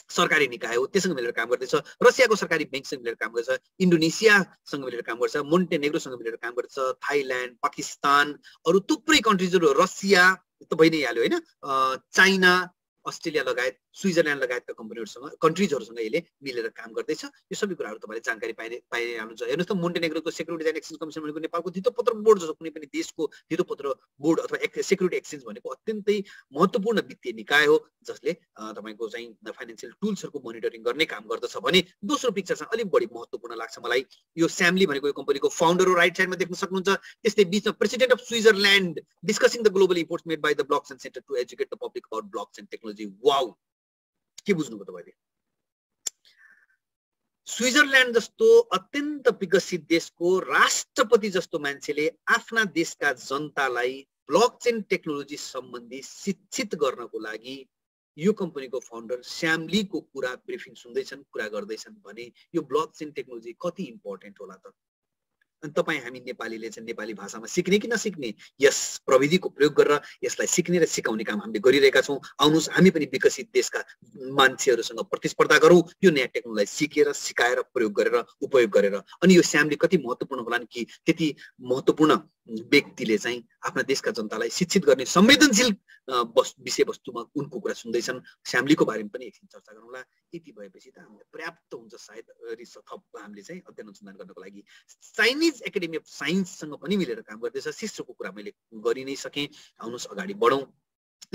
सरकारी निकाय हो, त्यससँग मिलेर काम गर्दैछ। रसियाको सरकारी बैंकसँग मिलेर काम गर्छ, इन्डोनेसियासँग मिलेर काम गर्छ, मोन्टेनेग्रोसँग मिलेर काम गर्छ, थाइल्यान्ड, पाकिस्तान, अरू थुप्रै कन्ट्रिजहरू, रसिया त भइ नै हाल्यो होइन, चाइना, अस्ट्रेलिया लगायत स्विजरल्यान्ड लगायतका कन्ट्रिजहरूसँग यसले मिलेर काम गर्दैछ। यो सबै कुराहरू तपाईँले जानकारी पाइहाल्नुहुन्छ। हेर्नुहोस् त, मोन्टेनेग्रोको सेक्युरिटिज एन्ड एक्सचेन्ज कमिसन भनेको नेपालको धितोपत्र बोर्ड जस्तो कुनै पनि देशको धितोपत्र बोर्ड अथवा सेक्युरिटी एक्सचेन्ज भनेको अत्यन्तै महत्त्वपूर्ण वित्तीय निकाय हो जसले तपाईँको चाहिँ फाइनेन्सियल टुल्सहरूको मोनिटरिङ गर्ने काम गर्दछ भने दोस्रो पिक्चर चाहिँ अलिक बढी महत्त्वपूर्ण लाग्छ मलाई। यो स्यामली भनेको यो कम्पनीको फाउन्डर हो, राइट साइडमा देख्न सक्नुहुन्छ। त्यस्तै बिचमा president of Switzerland discussing the global efforts made by the blockchain centre to educate the public about blockchain technology. Wow, के बुझ्नुभयो तपाईँले? स्विजरल्यान्ड जस्तो अत्यन्त विकसित देशको राष्ट्रपति जस्तो मान्छेले आफ्ना देशका जनतालाई ब्लकचेन टेक्नोलोजी सम्बन्धी शिक्षित गर्नको लागि यो कम्पनीको फाउन्डर स्यामलीको कुरा ब्रिफिङ सुन्दैछन्, कुरा गर्दैछन् भने यो ब्लकचेन टेक्नोलोजी कति इम्पोर्टेन्ट होला त। अनि तपाईँ हामी नेपालीले चाहिँ नेपाली भाषामा सिक्ने कि नसिक्ने, यस प्रविधिको प्रयोग गरेर यसलाई सिक्ने र सिकाउने काम हामीले गरिरहेका छौँ। आउनुहोस् हामी पनि विकसित देशका मान्छेहरूसँग प्रतिस्पर्धा गरौँ, यो नयाँ टेक्नोलोजीलाई सिकेर सिकाएर प्रयोग गरेर उपयोग गरेर। अनि यो स्यामली कति महत्त्वपूर्ण होलान् कि त्यति महत्त्वपूर्ण व्यक्तिले चाहिँ आफ्ना देशका जनतालाई शिक्षित गर्ने संवेदनशील विषयवस्तुमा उनको कुरा सुन्दैछन्। स्यामलीको बारेमा पनि एकछिन चर्चा गरौँला। यति भएपछि त हामीलाई पर्याप्त हुन्छ सायद रिसर्च थप हामीले चाहिँ अध्ययन अनुसन्धान गर्नको लागि। चाइनिज एकाडेमी अफ साइन्ससँग पनि मिलेर काम गर्दैछ। शीर्षकको कुरा मैले गरि नै सकेँ। आउनुहोस् अगाडि बढौँ।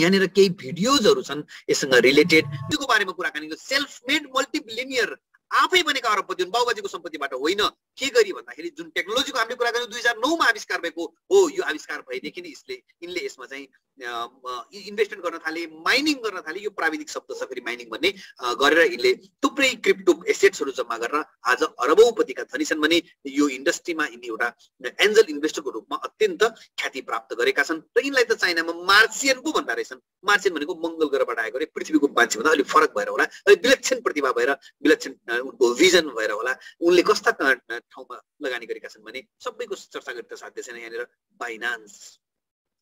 यहाँनिर केही भिडियोजहरू छन् यससँग रिलेटेड, त्यसको बारेमा कुराकानी। सेल्फ मेड मल्टिबिलियनियर, आफै बनेका अरबपति हुन्, बाबुबाजेको सम्पत्तिबाट होइन। के गरी भन्दाखेरि जुन टेक्नोलोजीको हामीले कुरा गर्यौँ 2009 मा आविष्कार भएको हो, यो आविष्कार भएदेखि यिनले यसमा चाहिँ इन्भेस्टमेन्ट गर्न थाले, माइनिङ गर्न थाले। यो प्राविधिक शब्द छ फेरि माइनिङ भन्ने, गरेर यिनले थुप्रै क्रिप्टो एसेट्सहरू जम्मा गरेर आज अरबौँपतिका धनी छन् भने यो इन्डस्ट्रीमा यिनी एउटा एन्जल इन्भेस्टरको रूपमा अत्यन्त ख्याति प्राप्त गरेका छन्। र यिनलाई त चाइनामा मार्सियन पो भन्दा रहेछन्। मार्सियन भनेको मङ्गल ग्रहबाट आएको रे, पृथ्वीको मान्छेभन्दा अलिक फरक भएर होला, विलक्षण प्रतिभा भएर, विलक्षण उनको भिजन भएर होला। उनले कस्ता ठाउँमा लगानी गरेका छन् भने सबैको चर्चा गरी त साध्य छैन। यहाँनिर बाइनान्स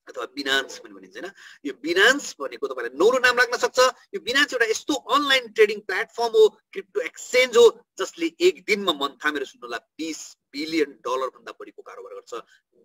अथवा बिनान्स पनि भनिन्छ होइन। यो बिनान्स भनेको तपाईँलाई नौलो नाम लाग्न सक्छ। यो बिनान्स एउटा यस्तो अनलाइन ट्रेडिङ प्लेटफर्म हो, क्रिप्टो एक्सचेन्ज हो, जसले एक दिनमा मन थामेर सुन्नुला $20 बिलियन भन्दा बढीको कारोबार गर्छ।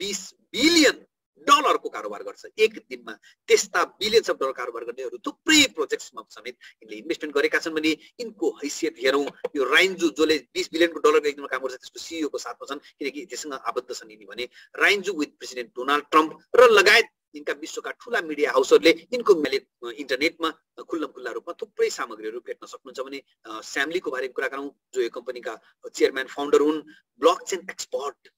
$20 बिलियन को कारोबार गर्छ एक दिनमा। त्यस्ता बिलियन्स अफ डलर कारोबार गर्नेहरू थुप्रै प्रोजेक्ट्समा समेत यिनले इन्भेस्टमेन्ट गरेका छन् भने यिनको हैसियत हेरौँ। यो राइन्जु जसले $20 बिलियन एक दिनमा काम गर्छ त्यसको सिइओ को साथमा छन्, किनकि त्यससँग आबद्ध छन् यिनी भने। राइन्जु विथ प्रेसिडेन्ट डोनाल्ड ट्रम्प र लगायत यिनका विश्वका ठुला मिडिया हाउसहरूले यिनको इन्टरनेटमा खुल्ला रूपमा थुप्रै सामग्रीहरू भेट्न सक्नुहुन्छ भने स्यामलीको बारेमा कुरा गरौँ, जो यो कम्पनीका चेयरम्यान फाउन्डर हुन्, ब्लकचेन एक्सपर्ट,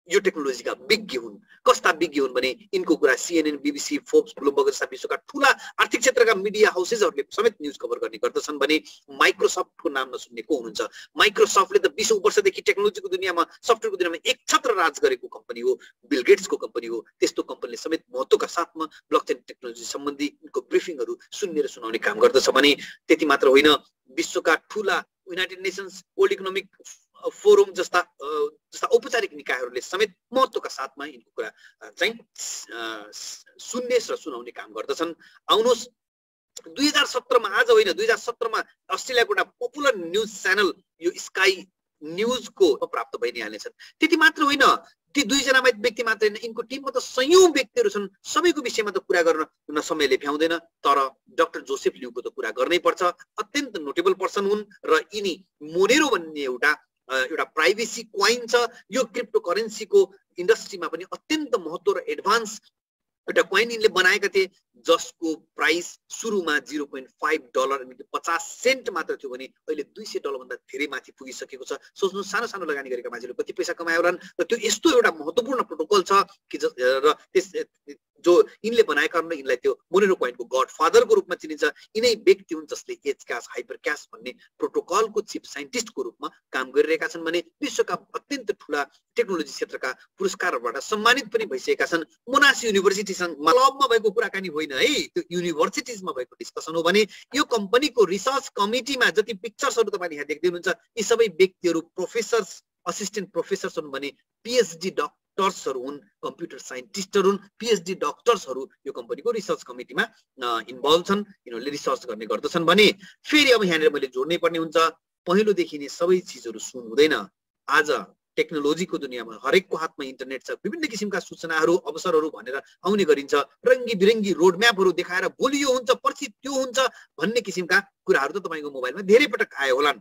यो टेक्नोलोजीका विज्ञ हुन्। कस्ता विज्ञ हुन् भने यिनको कुरा CNN, BBC, फोर्ब्स, ब्लुमबर्ग जस्ता विश्वका ठुला आर्थिक क्षेत्रका मिडिया हाउसेसहरूले समेत न्युज कभर गर्ने गर्दछन् भने माइक्रोसफ्टको नाम नसुन्ने को हुनुहुन्छ? माइक्रोसफ्टले त 20 वर्षदेखि टेक्नोलोजीको दुनियाँमा, सफ्टवेयरको दुनियाँमा एक छत्र राज गरेको कम्पनी हो, बिल गेट्सको कम्पनी हो। त्यस्तो कम्पनीले समेत महत्त्वका साथमा ब्लकचेन टेक्नोलोजी सम्बन्धी यिनको ब्रिफिङहरू सुन्ने र सुनाउने काम गर्दछ भने त्यति मात्र होइन, विश्वका ठुला United nations, world economic forum जस्ता औपचारिक निकायहरूले समेत महत्त्वका साथमा यिनको कुरा चाहिँ सुन्ने र सुनाउने काम गर्दछन्। आउनुहोस् 2017 मा, आज होइन 2017 मा अस्ट्रेलियाको एउटा पपुलर न्युज च्यानल यो स्काई न्युजको प्राप्त भइ नै हाल्नेछन्। त्यति मात्र होइन, ती दुईजना व्यक्ति मात्र होइन, यिनको टिममा त सयौं व्यक्तिहरू छन्। सबैको विषयमा त कुरा गर्न समयले भ्याउँदैन, तर डाक्टर जोसेफ ल्युको त कुरा गर्नै पर्छ। अत्यन्त नोटेबल पर्सन हुन् र यिनी मोनेरो भन्ने एउटा प्राइभेसी कोइन छ। यो क्रिप्टो करेन्सीको इन्डस्ट्रीमा पनि अत्यन्त महत्त्व र एडभान्स एउटा कोइन यिनले बनाएका थिए, जसको प्राइस सुरुमा $0.5 अनि 50 सेन्ट मात्र थियो भने अहिले $200 भन्दा धेरै माथि पुगिसकेको छ। सोच्नु, सानो सानो लगानी गरेका मान्छेले कति पैसा कमाए होलान्। र त्यो यस्तो एउटा महत्त्वपूर्ण प्रोटोकल छ कि जो यिनले बनाएका हुन्, यिनलाई त्यो मोनेरो कोइनको गडफादरको रूपमा चिनिन्छ। यिनै व्यक्ति हुन् जसले एच क्यास, हाइपर क्यास भन्ने प्रोटोकलको चिफ साइन्टिस्टको रूपमा काम गरिरहेका छन् भने विश्वका अत्यन्त ठुला टेक्नोलोजी क्षेत्रका पुरस्कारबाट सम्मानित पनि भइसकेका छन्। मोनास युनिभर्सिटीसँग क्लबमा भएको कुराकानी होइन है, त्यो युनिभर्सिटिजमा भएको डिस्कसन हो भने यो कम्पनीको रिसर्च कमिटीमा जति पिक्चर्सहरू तपाईँले यहाँ देख्दै हुनुहुन्छ, यी सबै व्यक्तिहरू प्रोफेसर्स, असिस्टेन्ट प्रोफेसर्स हुन् भने PhD डक्टर्सहरू हुन्, कम्प्युटर साइन्टिस्टहरू हुन्, PhD डक्टर्सहरू यो कम्पनीको रिसर्च कमिटीमा इन्भल्भ छन्, यिनीहरूले रिसर्च गर्ने गर्दछन् भने फेरि अब यहाँनिर मैले जोड्नै पर्ने हुन्छ, पहिलोदेखि नै सबै चिजहरू सुन हुँदैन। आज टेक्नोलोजीको दुनियाँमा हरेकको हातमा इन्टरनेट छ, विभिन्न किसिमका सूचनाहरू अवसरहरू भनेर आउने गरिन्छ, रङ्गी बिरङ्गी रोड म्यापहरू देखाएर भोलि यो हुन्छ पर्सि त्यो हुन्छ भन्ने किसिमका कुराहरू त तपाईँको मोबाइलमा धेरै पटक आयो होलान्,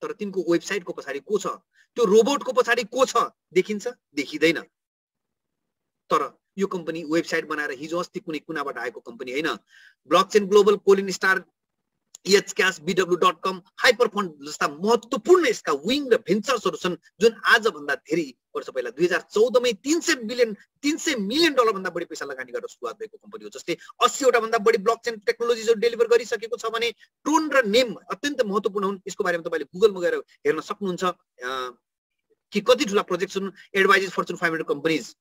तर तिनको वेबसाइटको पछाडि को छ, त्यो रोबोटको पछाडि को छ देखिन्छ? देखिँदैन। तर यो कम्पनी वेबसाइट बनाएर हिजो अस्ति कुनै कुनाबाट आएको कम्पनी होइन। Blockchain Global, Colin Star, EHCash, BW.com, HyperFund जस्ता महत्त्वपूर्ण यसका विङ र भेन्चर्सहरू छन् जुन आज भन्दा धेरै वर्ष पहिला 2014 मै $300 मिलियन भन्दा बढी पैसा लगानी गरेर सुरुवात भएको कम्पनी हो, जसले 80 वटा भन्दा बढी ब्लकचेन टेक्नोलोजीहरू डेलिभर गरिसकेको छ भने टोन र नेम अत्यन्त महत्त्वपूर्ण हुन्। यसको बारेमा तपाईले गुगलमा गएर हेर्न सक्नुहुन्छ कि कति ठुला प्रोजेक्ट छन्। एडभाइजर्स फर्च्युन 500 कम्पनीज,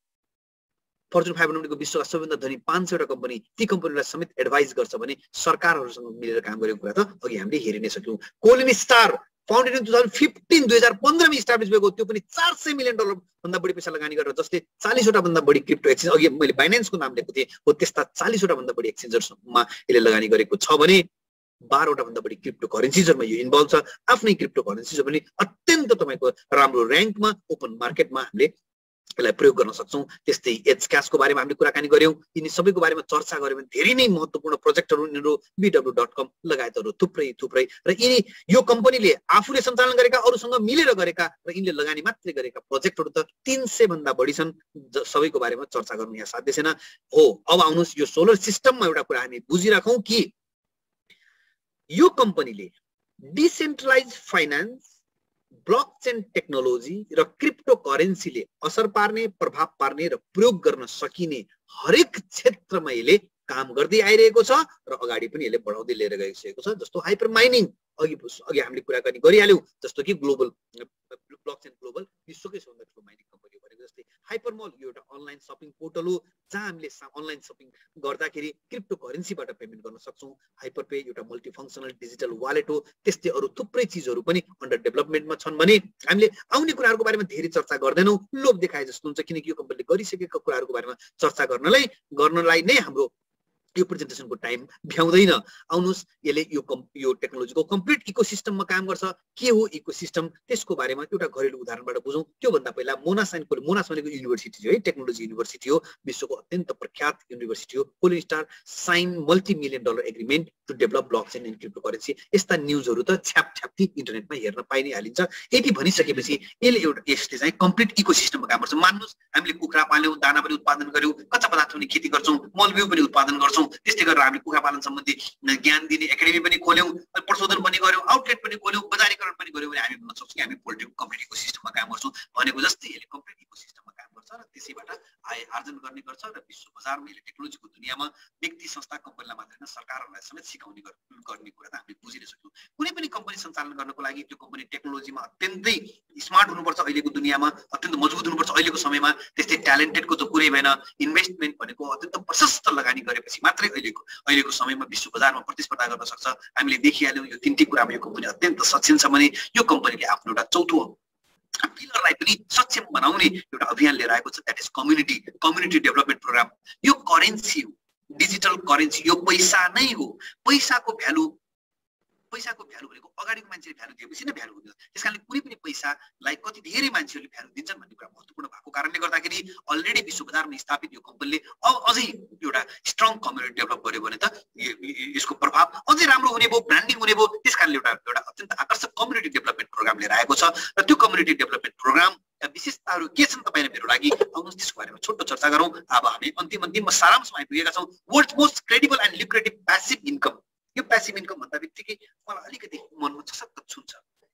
फर्च्युन 500 को विश्वका सबैभन्दा धनी 500 वटा कम्पनी, ती कम्पनीलाई समेत एडभाइज गर्छ भने सरकारहरूसँग मिलेर काम गरेको कुरा त अघि हामीले हेरि नै सक्यौं। कोलिन स्टार फाउन्डेड इन 2015 मा इस्टाब्लिश भएको, त्यो पनि $400 मिलियन भन्दा बढी पैसा लगानी गरेर, जसले 40 वटा भन्दा बढी क्रिप्टो एक्सचेन्ज, अघि मैले बाइनान्सको नाम लिएको थिएँ हो त्यस्ता 40 वटा भन्दा बढी एक्सचेन्जहरुमा यसले लगानी गरेको छ भने 12 वटा भन्दा बढी क्रिप्टो करेन्सीजहरुमा यो इन्भल्भ छ। आफ्नै क्रिप्टो करेन्सीज पनि अत्यन्त तपाईको राम्रो र्याङ्कमा ओपन मार्केटमा हामीले यसलाई प्रयोग गर्न सक्छौं। त्यस्तै EHCash को बारेमा हामीले कुराकानी गर्यौं, यिनी सबैको बारेमा चर्चा गर्यौं भने धेरै नै महत्त्वपूर्ण प्रोजेक्टहरु यिनीहरु BW.com लगायतहरु थुप्रै र यिनी यो कम्पनीले आफूले सञ्चालन गरेका, अरूसँग मिलेर गरेका र यिनले लगानी मात्रै गरेका प्रोजेक्टहरु त 300 भन्दा बढी छन्। सबैको बारेमा चर्चा गर्नु यहाँ साध्य छैन। हो, अब आउनुस् यो सोलर सिस्टममा एउटा कुरा हामी बुझिराखौं कि यो कम्पनीले डिसेन्ट्रलाइज फाइनान्स, ब्लकचेन टेक्नोलोजी र क्रिप्टो करेन्सीले असर पार्ने, प्रभाव पार्ने र प्रयोग गर्न सकिने हरेक क्षेत्रमा यसले काम गर्दै आइरहेको छ र अगाडि पनि यसले बढाउँदै लिएर गइसकेको छ। जस्तो हाइपर माइनिङ, अघि हामीले कुराकानी गरिहाल्यौं, जस्तो कि ग्लोबल ब्लकचेन ग्लोबल विश्वकै सबैभन्दा ठुलो माइनिङ कम्पनी हो भनेको जस्तै हाइपर मल यो एउटा अनलाइन शपिङ पोर्टल हो जहाँ हामीले अनलाइन शपिङ गर्दाखेरि क्रिप्टो करेन्सीबाट पेमेन्ट गर्न सक्छौं। हाइपर पे एउटा मल्टी फंक्सनल डिजिटल वालेट हो। त्यस्तै अरु थुप्रै चीजहरु पनि अन्डर डेभलपमेन्टमा छन् भने हामीले आउने कुराहरुको बारेमा धेरै चर्चा गर्दैनौं, लोभ देखाए जस्तो हुन्छ, किनकि यो कम्पनीले गरिसकेका कुराहरुको बारेमा चर्चा गर्नलाई नै हाम्रो यो प्रेजेन्टेसनको टाइम भ्याउँदैन। आउनुस् यसले यो टेक्नोलोजीको कम्प्लिट इकोसिस्टममा काम गर्छ। के हो इकोसिस्टम त्यसको बारेमा एउटा घरेलु उदाहरणबाट बुझौं। त्यो भन्दा पहिला मोनास भनेको युनिभर्सिटी हो है, टेक्नोलोजी युनिभर्सिटी हो, विश्वको अत्यन्त प्रख्यात युनिभर्सिटी हो। Colin Star sign $multi-million agreement to develop blockchain and crypto currency. यस्ता न्यूजहरु त छ्यापछ्याप्ती इन्टरनेटमा हेर्न पाइ नै हालिन्छ। यति भनिसकेपछि यसले चाहिँ कम्प्लिट इकोसिस्टममा काम गर्छ। मान्नुस् हामीले कुखुरा पाल्यौं, दाना पनि उत्पादन गर्यौं, कच्चा पदार्थ पनि खेती गर्छौं, मलबिउ पनि उत्पादन गर्छौं, त्यस्तै गरेर हामीले कुखुरा पालन सम्बन्धी ज्ञान दिने एकाडेमी पनि खोल्यौं, प्रशोधन पनि गर्यौं, आउटलेट पनि खोल्यौं, बजारीकरण पनि गर्यौं भने हामी भन्न सक्छौं कि हामी पोल्ट्रीको कम्प्लिट इकोसिस्टममा काम गर्छौं। भनेको जस्तै यसले कम्प्लिट इकोसिस्टममा काम गर्छ र त्यसैबाट आय आर्जन गर्ने गर्छ र विश्व बजारमा यसले टेक्नोलोजीको दुनियाँमा व्यक्ति संस्था कम्पनीलाई मात्र हैन सरकारहरूलाई समेत सिकाउने गर्ने कुरा त हामीले बुझिन सक्छौं। कुनै पनि कम्पनी सञ्चालन गर्नको लागि त्यो कम्पनी टेक्नोलोजीमा अत्यन्तै स्मार्ट हुनुपर्छ, अहिलेको दुनियाँमा अत्यन्त मजबुत हुनुपर्छ। अहिलेको समयमा त्यस्तै ट्यालेन्टेडको त कुरै भएन, इन्भेस्टमेन्ट भनेको अत्यन्त प्रशस्त लगानी गरेपछि मात्रै अहिलेको समयमा विश्व बजारमा प्रतिस्पर्धा गर्न सक्छ। हामीले देखिहाल्यौं यो तीनटै कुरामा यो कम्पनी अत्यन्त सक्षम छ भने यो कम्पनीले आफ्नो एउटा चौथो पिलरलाई पनि सक्षम बनाउने एउटा अभियान लिएर आएको छ, that is community development programme. यो करेन्सी हो, डिजिटल करेन्सी, यो पैसा नै हो। पैसाको भ्यालु भनेको अगाडिको मान्छेले भ्यालु दिएपछि नै भ्यालु हुन्छ। त्यसकारणले कुनै पनि पैसालाई कति धेरै मान्छेहरूले भ्यालु दिन्छन् भन्ने कुरा महत्त्वपूर्ण भएको कारणले गर्दाखेरि अलरेडी विश्व बजारमा स्थापित यो कम्पनीले अझै एउटा स्ट्रङ कम्युनिटी डेभलप गर्यो भने त यसको प्रभाव अझै राम्रो हुने भयो, ब्रान्डिङ हुने भयो। त्यसकारणले एउटा अत्यन्त आकर्षक कम्युनिटी डेभलपमेन्ट प्रोग्राम लिएर आएको छ र त्यो कम्युनिटी डेभलपमेन्ट प्रोग्राम विशेषताहरू के छन् तपाईँ र मेरो लागि आउनुहोस् त्यसको बारेमा छोटो चर्चा गरौँ। अब हामी अन्तिममा सारांशमा आइपुगेका छौँ। World's most credible and lucrative passive income. यो प्यासिभ इन्कम भन्दा बित्तिकै मलाई अलिकति मनमा चसक्क छुन्छ,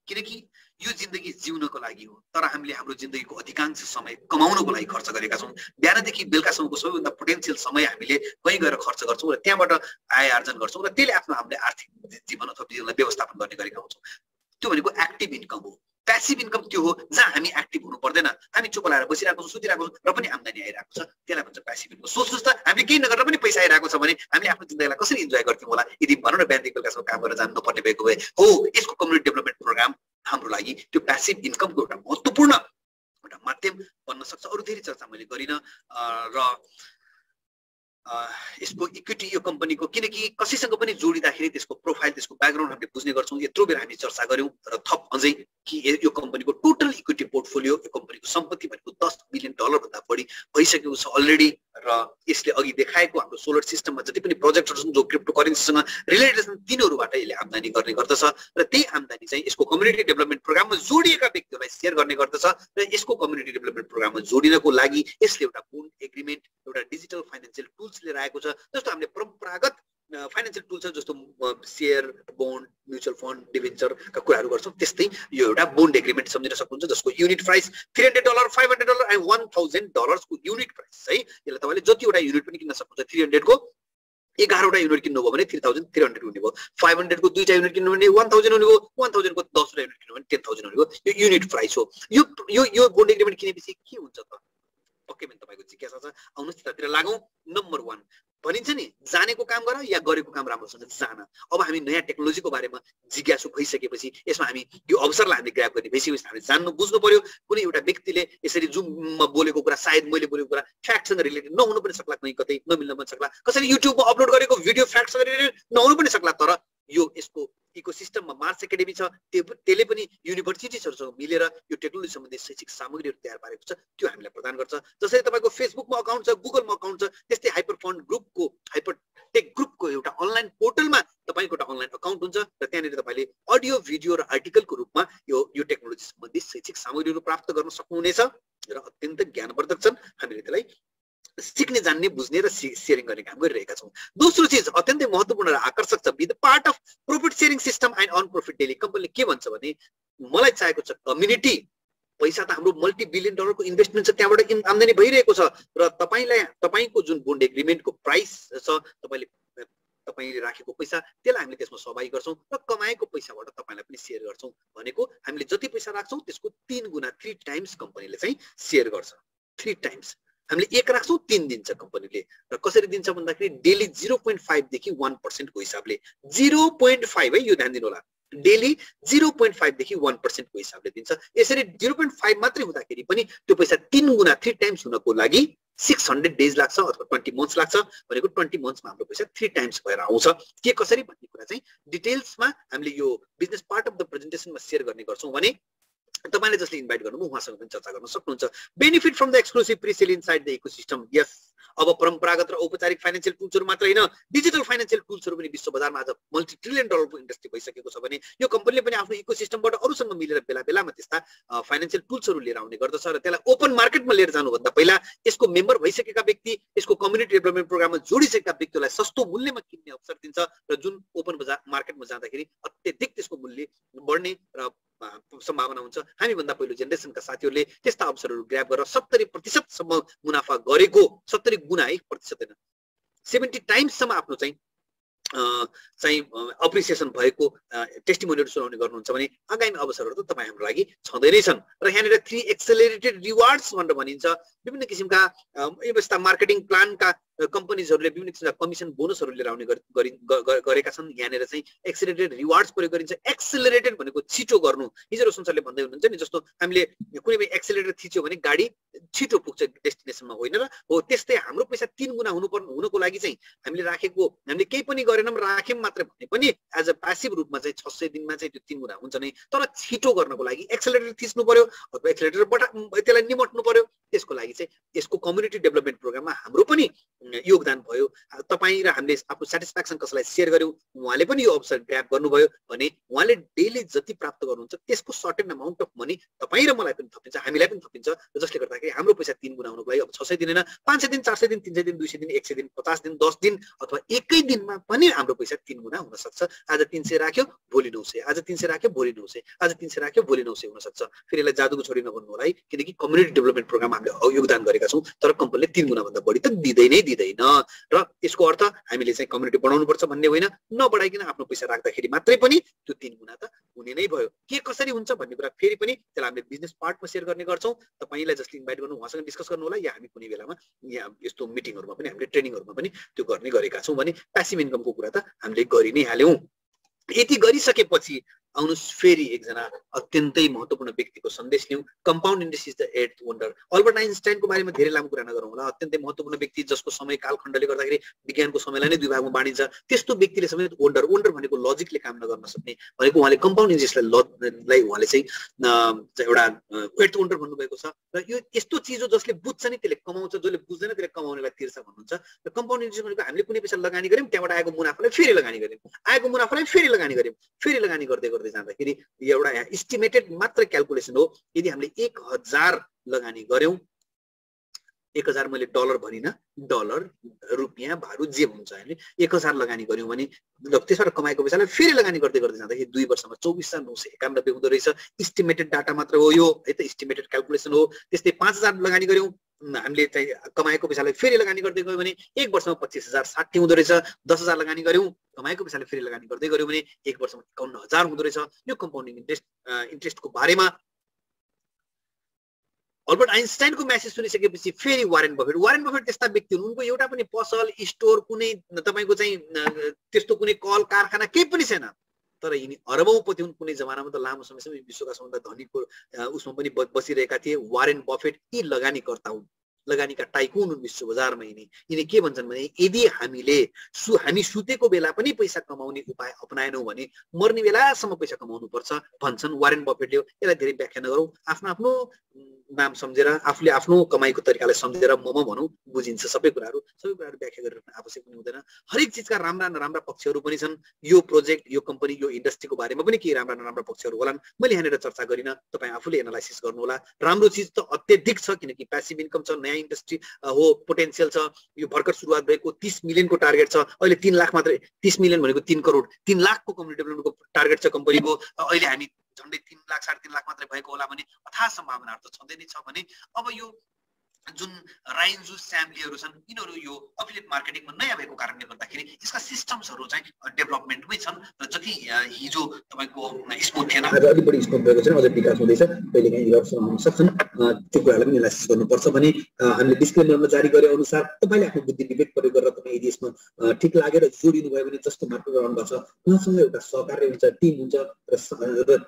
किनकि यो जिन्दगी जिउनको लागि हो, तर हामीले हाम्रो जिन्दगीको अधिकांश समय कमाउनको लागि खर्च गरेका छौँ। बिहानदेखि बेलुकासम्मको सबैभन्दा पोटेन्सियल समय हामीले कहीँ गएर खर्च गर्छौँ र त्यहाँबाट आय आर्जन गर्छौँ र त्यसले हामीले आर्थिक जीवन अथवा जीवनलाई व्यवस्थापन गर्ने गरेका हुन्छौँ। त्यो भनेको एक्टिभ इन्कम हो। प्यासिभ इन्कम त्यो हो जहाँ हामी एक्टिभ हुनु पर्दैन, हामी चुप लाएर बसिरहेको छौँ, सुतिरहेको छौँ र पनि आम्दानी आइरहेको छ, त्यसलाई भन्छ प्यासिभ इन्कम। सोच्नुहोस् त हामीले केही नगरेर पनि पैसा आइरहेको छ भने हामीले आफ्नो जिन्दगीलाई कसरी इन्जोय गर्थ्यौँ होला यदि भनौँ न बिहानदेखि बेलुकासम्म काम गरेर जानु नपर्ने भएको भए। हो, यसको कम्युनिटी डेभलपमेन्ट प्रोग्राम हाम्रो लागि त्यो प्यासिभ इन्कमको एउटा महत्त्वपूर्ण माध्यम बन्न सक्छ। अरू धेरै चर्चा मैले गरिन र यसको इक्विटी यो कम्पनीको किनकि कसैसँग पनि जोडिँदाखेरि त्यसको प्रोफाइल त्यसको ब्याकग्राउन्ड हामीले बुझ्ने गर्छौँ। यत्रो बेर हामी चर्चा गर्यौँ र थप अझै कि यो कम्पनीको टोटल इक्विटी पोर्टफोलियो यो कम्पनीको सम्पत्ति भनेको $10 बिलियन भन्दा बढी भइसकेको छ अलरेडी र यसले अघि देखाएको हाम्रो सोलर सिस्टममा जति पनि प्रोजेक्टहरू छन् जो क्रिप्टो करेन्सीसँग रिलेटेड छन् तिनीहरूबाट यसले आम्दानी गर्ने गर्दछ र त्यही आम्दानी चाहिँ यसको कम्युनिटी डेभलपमेन्ट प्रोग्राममा जोडिएका व्यक्तिहरूलाई सेयर गर्ने गर्दछ र यसको कम्युनिटी डेभलपमेन्ट प्रोग्राममा जोडिनको लागि यसले एउटा बोन्ड एग्रिमेन्ट एउटा डिजिटल फाइनेन्शियल टुल्स लिएर आएको छ। जस्तो हामीले परम्परागत फाइनेन्शियल टुल्स जस्तो सेयर बोन्ड म्युचुअल फन्ड डिभेन्चरका कुराहरू गर्छौँ त्यस्तै यो एउटा बोन्ड एग्रिमेन्ट सम्झिन सक्नुहुन्छ जसको युनिट प्राइस $300 $500 एन्ड $1000 को युनिट प्राइस है। यसले तपाईँले जतिवटा युनिट पनि किन्न सक्नुहुन्छ। 300 को 11वटा युनिट किन्नुभयो भने 3300 हुने भयो, 500 को 2टा युनिट किन्नु भने 1000 हुने भयो, 1000 को 10वटा युनिट किन्नु भने 10000 हुने भयो। यो युनिट प्राइस हो। यो बोन्ड एग्रिमेन्ट किनेपछि के हुन्छ त पक्कै पनि तपाईँको जिज्ञासा छ। आउनुहोस् त्यतातिर लागौँ। नम्बर 1 भनिन्छ नि जानेको काम गर या गरेको काम राम्रोसँग जान। अब हामी नयाँ टेक्नोलोजीको बारेमा जिज्ञासु भइसकेपछि यसमा हामी यो अवसरलाई हामीले ग्र्याब गर्ने भइसकेपछि हामीले जान्नु बुझ्नु पर्यो। कुनै एउटा व्यक्तिले यसरी जुममा बोलेको कुरा सायद मैले बोलेको कुरा फ्याक्टसँग रिलेटेड नहुनु पनि सक्ला, कहीँ कतै नमिल्न पनि सक्ला, कसैले युट्युबमा अपलोड गरेको भिडियो फ्याक्टसँग रिलेटेड नहुनु पनि सक्ला। तर यो यसको इकोसिस्टममा मार्स एकाडेमी छ, त्यसले पनि युनिभर्सिटिजहरूसँग मिलेर यो टेक्नोलोजी सम्बन्धी शैक्षिक सामग्रीहरू तयार पारेको छ, त्यो हामीलाई प्रदान गर्छ। जसरी तपाईँको फेसबुकमा अकाउन्ट छ, गुगलमा अकाउन्ट छ, त्यस्तै हाइपरटेक ग्रुपको एउटा अनलाइन पोर्टलमा तपाईँको एउटा अनलाइन अकाउन्ट हुन्छ र त्यहाँनिर तपाईँले अडियो भिडियो र आर्टिकलको रूपमा यो टेक्नोलोजी सम्बन्धी शैक्षिक सामग्रीहरू प्राप्त गर्न सक्नुहुनेछ र अत्यन्त ज्ञानवर्धक छन्। हामीले त्यसलाई सिक्ने जान्ने बुझ्ने र सेयरिङ गर्ने काम गरिरहेका छौँ। दोस्रो चिज अत्यन्तै महत्त्वपूर्ण र आकर्षक छ, be the part of profit sharing system and on profit daily. कम्पनीले के भन्छ भने मलाई चाहिएको छ कम्युनिटी, पैसा त हाम्रो $multi billion को इन्भेस्टमेन्ट छ, त्यहाँबाट आम्दानी भइरहेको छ र तपाईँको जुन बोन्ड एग्रिमेन्टको प्राइस छ तपाईँले राखेको पैसा त्यसलाई हामीले त्यसमा सहभागी गर्छौँ र कमाएको पैसाबाट तपाईँलाई पनि सेयर गर्छौँ। भनेको हामीले जति पैसा राख्छौँ त्यसको 3 गुणा 3 टाइम्स कम्पनीले चाहिँ सेयर गर्छ। 3 टाइम्स हामीले 1 राख्छौँ 3 दिन्छ कम्पनीले। र कसरी दिन्छ भन्दाखेरि डेली 0.5 देखि 1% को हिसाबले 0.5 है, यो ध्यान दिनु होला। डेली 0.5 देखि 1% को हिसाबले दिन्छ। यसरी 0.5 मात्रै हुँदाखेरि पनि त्यो पैसा 3 गुणा 3 टाइम्स हुनको लागि 600 डेज लाग्छ अथवा 20 मन्थ्स लाग्छ। भनेको 20 मन्थ्समा हाम्रो पैसा 3 टाइम्स भएर आउँछ। के कसरी भन्ने कुरा चाहिँ डिटेल्समा हामीले यो बिजनेस पार्ट अफ द प्रेजेन्टेसनमा सेयर गर्ने गर्छौँ भने तपाईले जसले इन्भाइट गर्नुभयो उहाँसँग पनि चर्चा गर्न सक्नुहुन्छ। Benefit from the exclusive presale inside the ecosystem. Yes, अब परम्परागत र औपचारिक फाइनेन्शियल टुल्सहरू मात्र होइन, डिजिटल फाइनेन्शियल टुल्सहरू पनि विश्व बजारमा आज $multi trillion को इन्डस्ट्री भइसकेको छ भने यो कम्पनीले पनि आफ्नो इकोसिस्टमबाट अरूसँग मिलेर बेला बेलामा त्यस्ता फाइनेन्शियल टुल्सहरू लिएर आउने गर्दछ र त्यसलाई ओपन मार्केटमा लिएर जानुभन्दा पहिला यसको मेम्बर भइसकेका व्यक्ति, यसको कम्युनिटी डेभलपमेन्ट प्रोग्राममा जोडिसकेका व्यक्तिलाई सस्तो मूल्यमा किन्ने अवसर दिन्छ र जुन ओपन बजार मार्केटमा जाँदाखेरि अत्यधिक त्यसको मूल्य बढ्ने र सम्भावना हुन्छ। हामीभन्दा पहिलो जेनेरेसनका साथीहरूले त्यस्ता अवसरहरू ग्र्याब गरेर 70% सम्म मुनाफा गरेको, 70 गुणा है, प्रतिशत होइन, 70 टाइम्ससम्म आफ्नो चाहिँ अप्रिसिएसन भएको टेस्टिमोनियलहरू सुनाउने गर्नुहुन्छ भने आगामी अवसरहरू त तपाईँ हाम्रो लागि छँदै नै छन्। र यहाँनिर 3 एक्सेलरेटेड रिवार्ड्स भनेर भनिन्छ। विभिन्न किसिमका यस्ता मार्केटिङ प्लानका कम्पनीजहरूले विभिन्न किसिमका कमिसन बोनसहरू लिएर आउने गरेका छन्। यहाँनिर चाहिँ एक्सेलरेटेड रिवार्ड्स प्रयोग गरिन्छ। एक्सेलरेटेड भनेको छिटो गर्नु। हिजो संसारले भन्दै हुनुहुन्छ नि, जस्तो हामीले कुनै पनि एक्सेलरेटर थिच्यो भने गाडी छिटो पुग्छ डेस्टिनेसनमा, होइन र हो त्यस्तै हाम्रो पैसा 3 गुणा हुनको लागि चाहिँ हामीले केही पनि गरेनौँ राख्यौँ मात्र भने पनि एज अ प्यासिभ रूपमा चाहिँ 600 दिनमा चाहिँ त्यो 3 गुणा हुन्छ नै। तर छिटो गर्नको लागि एक्सेलरेटर थिच्नु पर्यो अथवा एक्सेलरेटर त्यसलाई निमट्नु पर्यो। त्यसको लागि चाहिँ यसको कम्युनिटी डेभलपमेन्ट प्रोग्राममा हाम्रो पनि योगदान भयो। तपाईँ र हामीले आफ्नो सेटिस्फ्याक्सन कसैलाई सेयर गर्यौँ, उहाँले पनि यो अवसर ग्र्याब गर्नुभयो भने उहाँले डेली जति प्राप्त गर्नुहुन्छ त्यसको सर्टेन अमाउन्ट अफ मनी तपाईँ र मलाई पनि थपिन्छ, हामीलाई पनि थपिन्छ। जसले गर्दाखेरि हाम्रो पैसा 3 गुणा हुनुको लागि अब 600 दिन होइन, 500 दिन, 400 दिन, 300 दिन, 200 दिन, 100 दिन, 50 दिन, 10 दिन अथवा एकै दिनमा पनि हाम्रो पैसा 3 गुणा हुन सक्छ। आज 300 राख्यो भोलि 900, आज 300 राख्यो भोलि 900, आज 300 राख्यो भोलि 900 हुन सक्छ। फेरि यसलाई जादुको छोडी नभन्नु होला है, किनकि कम्युनिटी डेभलपमेन्ट प्रोग्राम हामीले योगदान गरेका छौँ। तर कम्पनीले 3 गुणा भन्दा बढी त दिँदैन र यसको अर्थ हामीले चाहिँ कम्युनिटी बढाउनु पर्छ भन्ने होइन, नबढाइकन आफ्नो पैसा राख्दाखेरि मात्रै पनि त्यो 3 गुणा त हुने नै भयो। के कसरी हुन्छ भन्ने कुरा फेरि पनि त्यसलाई हामीले बिजनेस पार्टमा सेयर गर्ने गर्छौँ। तपाईँलाई जसले इन्भाइट गर्नु उहाँसँग डिस्कस गर्नु होला, या हामी कुनै बेलामा यहाँ यस्तो मिटिङहरूमा पनि हामीले ट्रेनिङहरूमा पनि त्यो गर्ने गरेका छौँ भने प्यासिभ इन्कमको कुरा त हामीले गरि नै हाल्यौँ। यति गरिसकेपछि आउनुहोस् फेरि एकजना अत्यन्तै महत्त्वपूर्ण व्यक्तिको सन्देश लिउँ। Compound interest is the eighth wonder. Albert आइन्स्टाइनको बारेमा धेरै लामो कुरा नगरौँ होला, अत्यन्तै महत्त्वपूर्ण व्यक्ति जसको समय कालखण्डले गर्दाखेरि विज्ञानको समयलाई नै दुई भागमा बाँडिन्छ, त्यस्तो व्यक्तिले समेत वन्डर भनेको लजिकले काम नगर्न सक्ने भनेको उहाँले कम्पाउन्ड इन्ट्रेस्टलाई उहाँले चाहिँ एउटा एट्थ वन्डर भन्नुभएको छ। र यो यस्तो चिज हो जसले बुझ्छ नि त्यसले कमाउँछ, जसले बुझ्दैन त्यसले कमाउनेलाई तिर्छ भन्नुहुन्छ। र कम्पाउन्ड इन्ट्रेस्ट भनेको हामीले कुनै पैसा लगानी गर्यौँ, त्यहाँबाट आएको मुनाफालाई फेरि लगानी गर्यौँ, आएको मुनाफालाई फेरि लगानी गर्यौँ, फेरि लगानी गर्दै गर्दै जाँदाखेरि एउटा एस्टिमेटेड मात्र क्यालकुलेसन हो। यदि हामीले 1000 लगानी गर्यौँ, 1000 मैले डलर भनिनँ, डलर रुपियाँ भारु जे हुन्छ हामीले 1000 लगानी गर्यौँ भने त्यसबाट कमाएको पैसालाई फेरि लगानी गर्दै गर्दै जाँदाखेरि 2 वर्षमा 24,991 हुँदो रहेछ। इस्टिमेटेड डाटा मात्र हो यो, है त, इस्टिमेटेड क्यालकुलेसन हो। त्यस्तै 5000 लगानी गर्यौँ, हामीले चाहिँ कमाएको पैसालाई फेरि लगानी गर्दै गयो भने 1 वर्षमा 25,060 हुँदो रहेछ। 10,000 लगानी गर्यौँ, कमाएको पैसाले फेरि लगानी गर्दै गऱ्यौँ भने 1 वर्षमा 51,000 हुँदो रहेछ। यो कम्पाउन्डिङ इन्ट्रेस्टको बारेमा अल्बर्ट आइन्स्टाइनको म्यासेज सुनिसकेपछि फेरि वारेन बफेट त्यस्ता व्यक्ति हुन्, उनको एउटा पनि पसल स्टोर कुनै तपाईँको चाहिँ त्यस्तो कुनै कल कारखाना केही पनि छैन, तर यिनी अरबौँपति हुन्। कुनै जमानामा त लामो समयसम्म विश्वका सबभन्दा धनीको उसमा पनि बसिरहेका थिए। वारेन बफेट यी लगानीकर्ता हुन्, लगानीका टाइकुन हुन् विश्व बजारमा। यिनी के भन्छन् भने यदि हामी सुतेको बेला पनि पैसा कमाउने उपाय अपनाएनौँ भने मर्ने बेलासम्म पैसा कमाउनु पर्छ भन्छन् वारेन बफेटले। यसलाई धेरै व्याख्या नगरौँ, आफ्नो नाम सम्झेर आफूले आफ्नो कमाइको तरिकालाई सम्झेर भनौँ, बुझिन्छ सबै कुराहरू व्याख्या गरिराख्न आवश्यक पनि हुँदैन। हरेक चिजका राम्रा नराम्रा पक्षहरू पनि छन्। यो प्रोजेक्ट, यो कम्पनी, यो इन्डस्ट्रीको बारेमा पनि केही राम्रा नराम्रा पक्षहरू होलान्, मैले यहाँनिर चर्चा गरिनँ, तपाईँ आफूले एनालाइसिस गर्नुहोला। राम्रो चिज त अत्यधिक छ, किनकि प्यासिभ इन्कम छ, नयाँ इन्डस्ट्री हो, पोटेन्सियल छ। यो भर्खर सुरुवात भएको 30 मिलियनको टार्गेट छ, अहिले 3 लाख मात्रै। 30 मिलियन भनेको 3 करोड, 3 लाखको कम्युनिटी डेभलपमेन्टको टार्गेट छ कम्पनीको। अहिले हामी झन्डै 3 लाख 3.5 लाख मात्रै भएको होला भने अथाह सम्भावनाहरू त छँदै नै छ भने अब यो जुन राइन्जु स्याम्लीहरू छन् यिनीहरू यो अफिलिएट मार्केटिङमा नयाँ भएको कारणले गर्दाखेरि यसका सिस्टम्सहरू चाहिँ डेभलपमेन्टमै छन्। र जति हिजो तपाईँको स्कोप थिएन, आज अलिक बढी स्कोप भएको छ, अझ विकास हुँदैछ, कहिलेकाहीँ इरप्सन हुन सक्छन्। त्यो कुरालाई पनि एनालाइसिस गर्नुपर्छ भने हामीले डिस्क्लेमरमा जारी गरे अनुसार तपाईँले आफ्नो बुद्धि विवेक प्रयोग गरेर तपाईँ यदि यसमा ठिक लागेर जोडिनु भयो भने जस्तो मार्केट रहनु भएको छ, उहाँसँग एउटा सहकार्य हुन्छ, टिम हुन्छ, र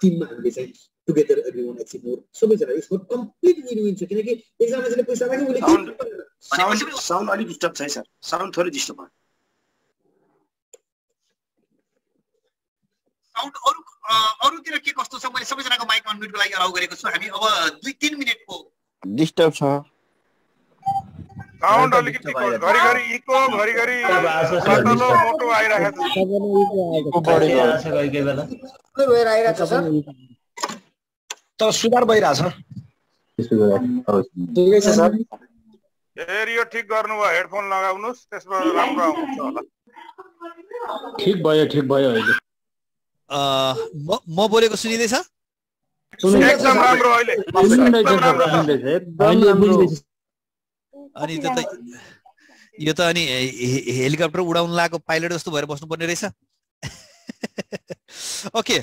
टिममा हामीले चाहिँ टुगेदर एभ्रीवन अचिभ मोर, सबैजना यसमा कम्प्लिट विन छ। किनकि एकजनाले पैसा लाग्यो, उसले साउन्ड अलिक डिस्टर्ब छ है सर, साउन्ड थोरै डिस्टर्ब भयो। साउन्ड अरूतिर के कस्तो छ? मैले सबैजनाको माइक अनम्युटको लागि अलाउ गरेको छु। हामी अब 2-3 मिनेटको डिस्टर्ब छ, साउन्ड अलिकति घरिघरि इको, घरिघरि पातलो मोटो आइरहेको छ। तर सुधार भइरहेछ। ठिकै छ सर। यो ठिक गर्नुभयो, हेडफोन लगाउनुहोस्, त्यसमा राम्रो आउँछ होला। ठिक भयो अहिले। म बोलेको सुनिँदैछ? एकदम राम्रो अहिले। अनि यो त अनि हेलिकप्टर उडाउन लागेको पाइलट जस्तो भएर बस्नुपर्ने रहेछ। ओके,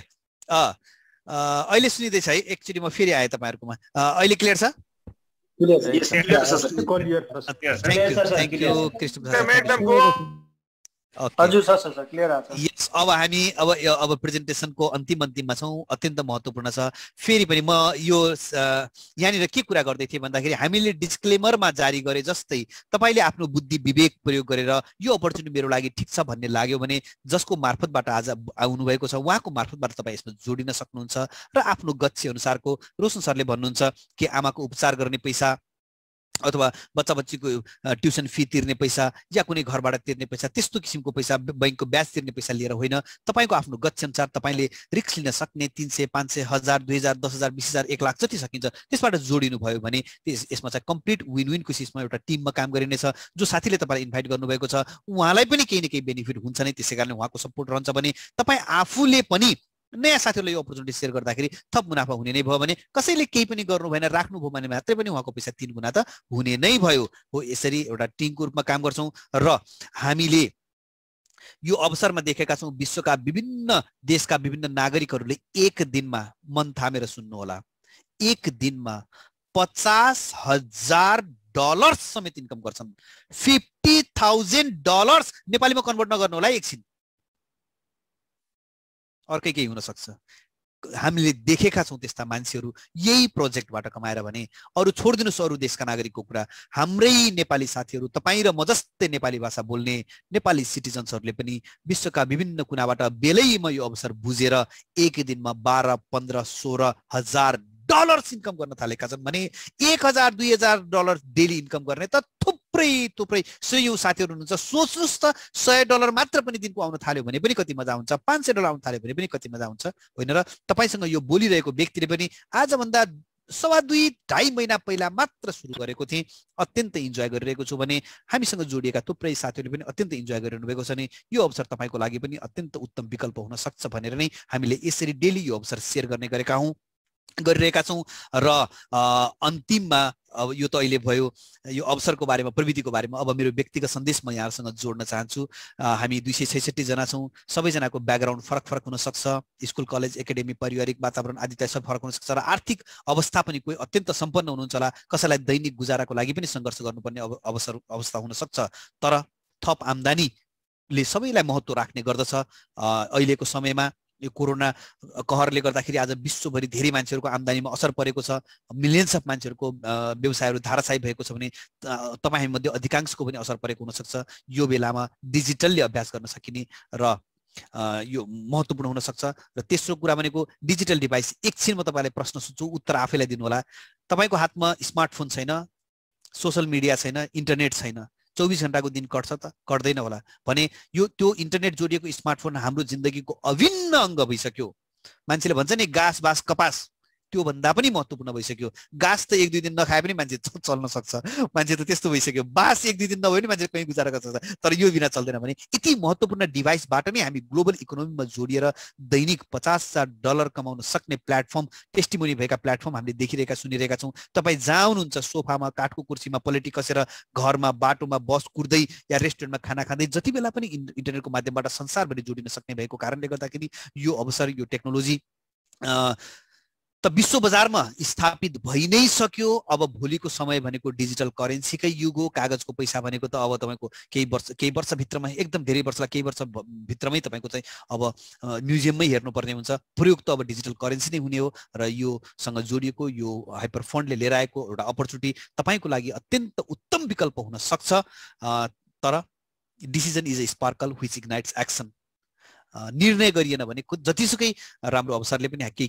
अहिले सुनिँदैछ है? एकचोटि म फेरि आएँ तपाईँहरूकोमा। अहिले क्लियर छ? Thank you Krishna. यस, अब हामी अब प्रेजेन्टेसनको अन्तिममा छौँ। अत्यन्त महत्त्वपूर्ण छ। फेरि पनि म यो यहाँनिर के कुरा गर्दै थिएँ भन्दाखेरि हामीले डिस्क्लेमरमा जारी गरे जस्तै तपाईँले आफ्नो बुद्धि विवेक प्रयोग गरेर यो अपर्च्युनिटी मेरो लागि ठिक छ भन्ने लाग्यो भने जसको मार्फतबाट आज आउनुभएको छ उहाँको मार्फतबाट तपाईँ यसमा जोडिन सक्नुहुन्छ। र आफ्नो गच्छी अनुसारको रोशन सरले भन्नुहुन्छ कि आमाको उपचार गर्ने पैसा अथवा बच्चा बच्चीको ट्युसन फी तिर्ने पैसा या कुनै घरबाट तिर्ने पैसा, त्यस्तो किसिमको पैसा, बैंकको ब्याज तिर्ने पैसा लिएर होइन, तपाईँको आफ्नो गच्छी अनुसार तपाईँले रिस्क लिन सक्ने 300, 500, 1000, 2000, 10,000, 20,000, 1 लाख जति सकिन्छ त्यसबाट जोडिनु भयो भने यसमा चाहिँ कम्प्लिट विन विनको सिस्टममा एउटा टिममा काम गरिनेछ। जो साथीले तपाईँलाई इन्भाइट गर्नुभएको छ उहाँलाई पनि केही न केही बेनिफिट हुन्छ नै, त्यसै कारणले उहाँको सपोर्ट रहन्छ भने तपाईँ आफूले पनि नयाँ साथीहरूलाई यो अपर्च्युनिटी सेयर गर्दाखेरि थप मुनाफा हुने नै भयो भने कसैले केही पनि गर्नु भएन राख्नुभयो भने मात्रै पनि उहाँको पैसा 3 गुणा त हुने नै भयो हो। यसरी एउटा टिमको रूपमा काम गर्छौँ र हामीले यो अवसरमा देखेका छौँ विश्वका विभिन्न देशका विभिन्न नागरिकहरूले एक दिनमा मन थामेर सुन्नु होला, एक दिनमा $50,000 समेत इन्कम गर्छन्। $50,000 नेपालीमा कन्भर्ट नगर्नु होला एकछिन, अर्कै केही हुन सक्छ। हामीले देखेका छौँ त्यस्ता मान्छेहरू यही प्रोजेक्टबाट कमाएर भने अरू छोडिदिनुहोस् अरू देशका नागरिकको कुरा, हाम्रै नेपाली साथीहरू तपाईँ र म जस्तै नेपाली भाषा बोल्ने नेपाली सिटिजन्सहरूले पनि विश्वका विभिन्न कुनाबाट बेलैमा यो अवसर बुझेर एक दिनमा 12, 15, 16,000 डलर्स इन्कम गर्न थालेका छन् भने 1,000, 2,000 डलर डेली इन्कम गर्ने त थुप्रै सयौं साथीहरू हुनुहुन्छ। सोच्नुहोस् त $100 मात्र पनि दिनको आउन थाल्यो भने पनि कति मजा हुन्छ, $500 आउन थाल्यो भने पनि कति मजा हुन्छ होइन र? तपाईसँग यो बोलिरहेको व्यक्तिले पनि आजभन्दा 2.5 महिना पहिला मात्र सुरु गरेको थिएँ, अत्यन्तै इन्जोय गरिरहेको छु भने हामीसँग जोडिएका थुप्रै साथीहरूले पनि अत्यन्तै इन्जोय गरिरहनु भएको छ नि यो अवसर तपाईँको लागि पनि अत्यन्त उत्तम विकल्प हुन सक्छ भनेर नै हामीले यसरी डेली यो अवसर सेयर गरिरहेका छौँ र अन्तिममा अब यो त अहिले भयो यो अवसरको बारेमा, प्रविधिको बारेमा। अब मेरो व्यक्तिगत सन्देश म यहाँसँग जोड्न चाहन्छु। हामी 266 जना छौँ, सबैजनाको ब्याकग्राउन्ड फरक हुन सक्छ, स्कुल कलेज एकाडेमी पारिवारिक वातावरण आदि सब फरक हुन सक्छ र आर्थिक अवस्था पनि कोही अत्यन्त सम्पन्न हुनुहुन्छ होला, कसैलाई दैनिक गुजाराको लागि पनि सङ्घर्ष गर्नुपर्ने अवस्था हुन सक्छ। तर थप आम्दानीले सबैलाई महत्त्व राख्ने गर्दछ। अहिलेको समयमा यो कोरोना कहरले गर्दाखेरि आज विश्वभरि धेरै मान्छेहरूको आम्दानीमा असर परेको छ, मिलियन्स अफ मान्छेहरूको व्यवसायहरू धाराशायी भएको छ भने तपाईँमध्ये अधिकांशको पनि असर परेको हुनसक्छ। यो बेलामा डिजिटलले अभ्यास गर्न सकिने र यो महत्त्वपूर्ण हुन सक्छ। र तेस्रो कुरा भनेको डिजिटल डिभाइस। एकछिन म तपाईँलाई प्रश्न सोध्छु, उत्तर आफैलाई दिनु होला। तपाईँको हातमा स्मार्टफोन छैन, सोसल मिडिया छैन, इन्टरनेट छैन, 24 घण्टाको दिन कट्छ त? कट्दैन होला भने यो त्यो इन्टरनेट जोडिएको स्मार्टफोन हाम्रो जिन्दगीको अभिन्न अङ्ग भइसक्यो। मान्छेले भन्छ नि घाँस बाँस कपास, त्योभन्दा पनि महत्त्वपूर्ण भइसक्यो। घाँस त 1-2 दिन नखाए पनि मान्छे चल्न सक्छ, मान्छे त त्यस्तो भइसक्यो। बाँस 1-2 दिन नभए पनि मान्छे कहीँ गुजारा गर्न सक्छ, तर यो बिना चल्दैन भने यति महत्त्वपूर्ण डिभाइसबाट नै हामी ग्लोबल इकोनोमीमा जोडिएर दैनिक $50,000 कमाउन सक्ने प्लेटफर्म, टेस्टिमोनी भएका प्लेटफर्म हामीले देखिरहेका सुनिरहेका छौँ। तपाईँ जहाँ हुनुहुन्छ, सोफामा, काठको कुर्सीमा, पलेटी कसेर, घरमा, बाटोमा, बस कुर्दै या रेस्टुरेन्टमा खाना खाँदै जति बेला पनि इन्टरनेटको माध्यमबाट संसारभरि जोडिन सक्ने भएको कारणले गर्दाखेरि यो अवसर, यो टेक्नोलोजी त विश्व बजारमा स्थापित भइ नै सक्यो। अब भोलिको समय भनेको डिजिटल करेन्सीकै युग हो। कागजको पैसा भनेको त अब तपाईँको केही वर्षभित्रमा, एकदम धेरै वर्षलाई केही वर्ष भित्रमै तपाईँको चाहिँ अब म्युजियममै हेर्नुपर्ने हुन्छ। प्रयोग त अब डिजिटल करेन्सी नै हुने हो र योसँग जोडिएको यो हाइपर फन्डले लिएर आएको एउटा अपर्च्युनिटी तपाईँको लागि अत्यन्त उत्तम विकल्प हुन सक्छ। तर decision is a sparkle which ignites action. निर्णय गरिएन भने जतिसुकै राम्रो अवसरले पनि केही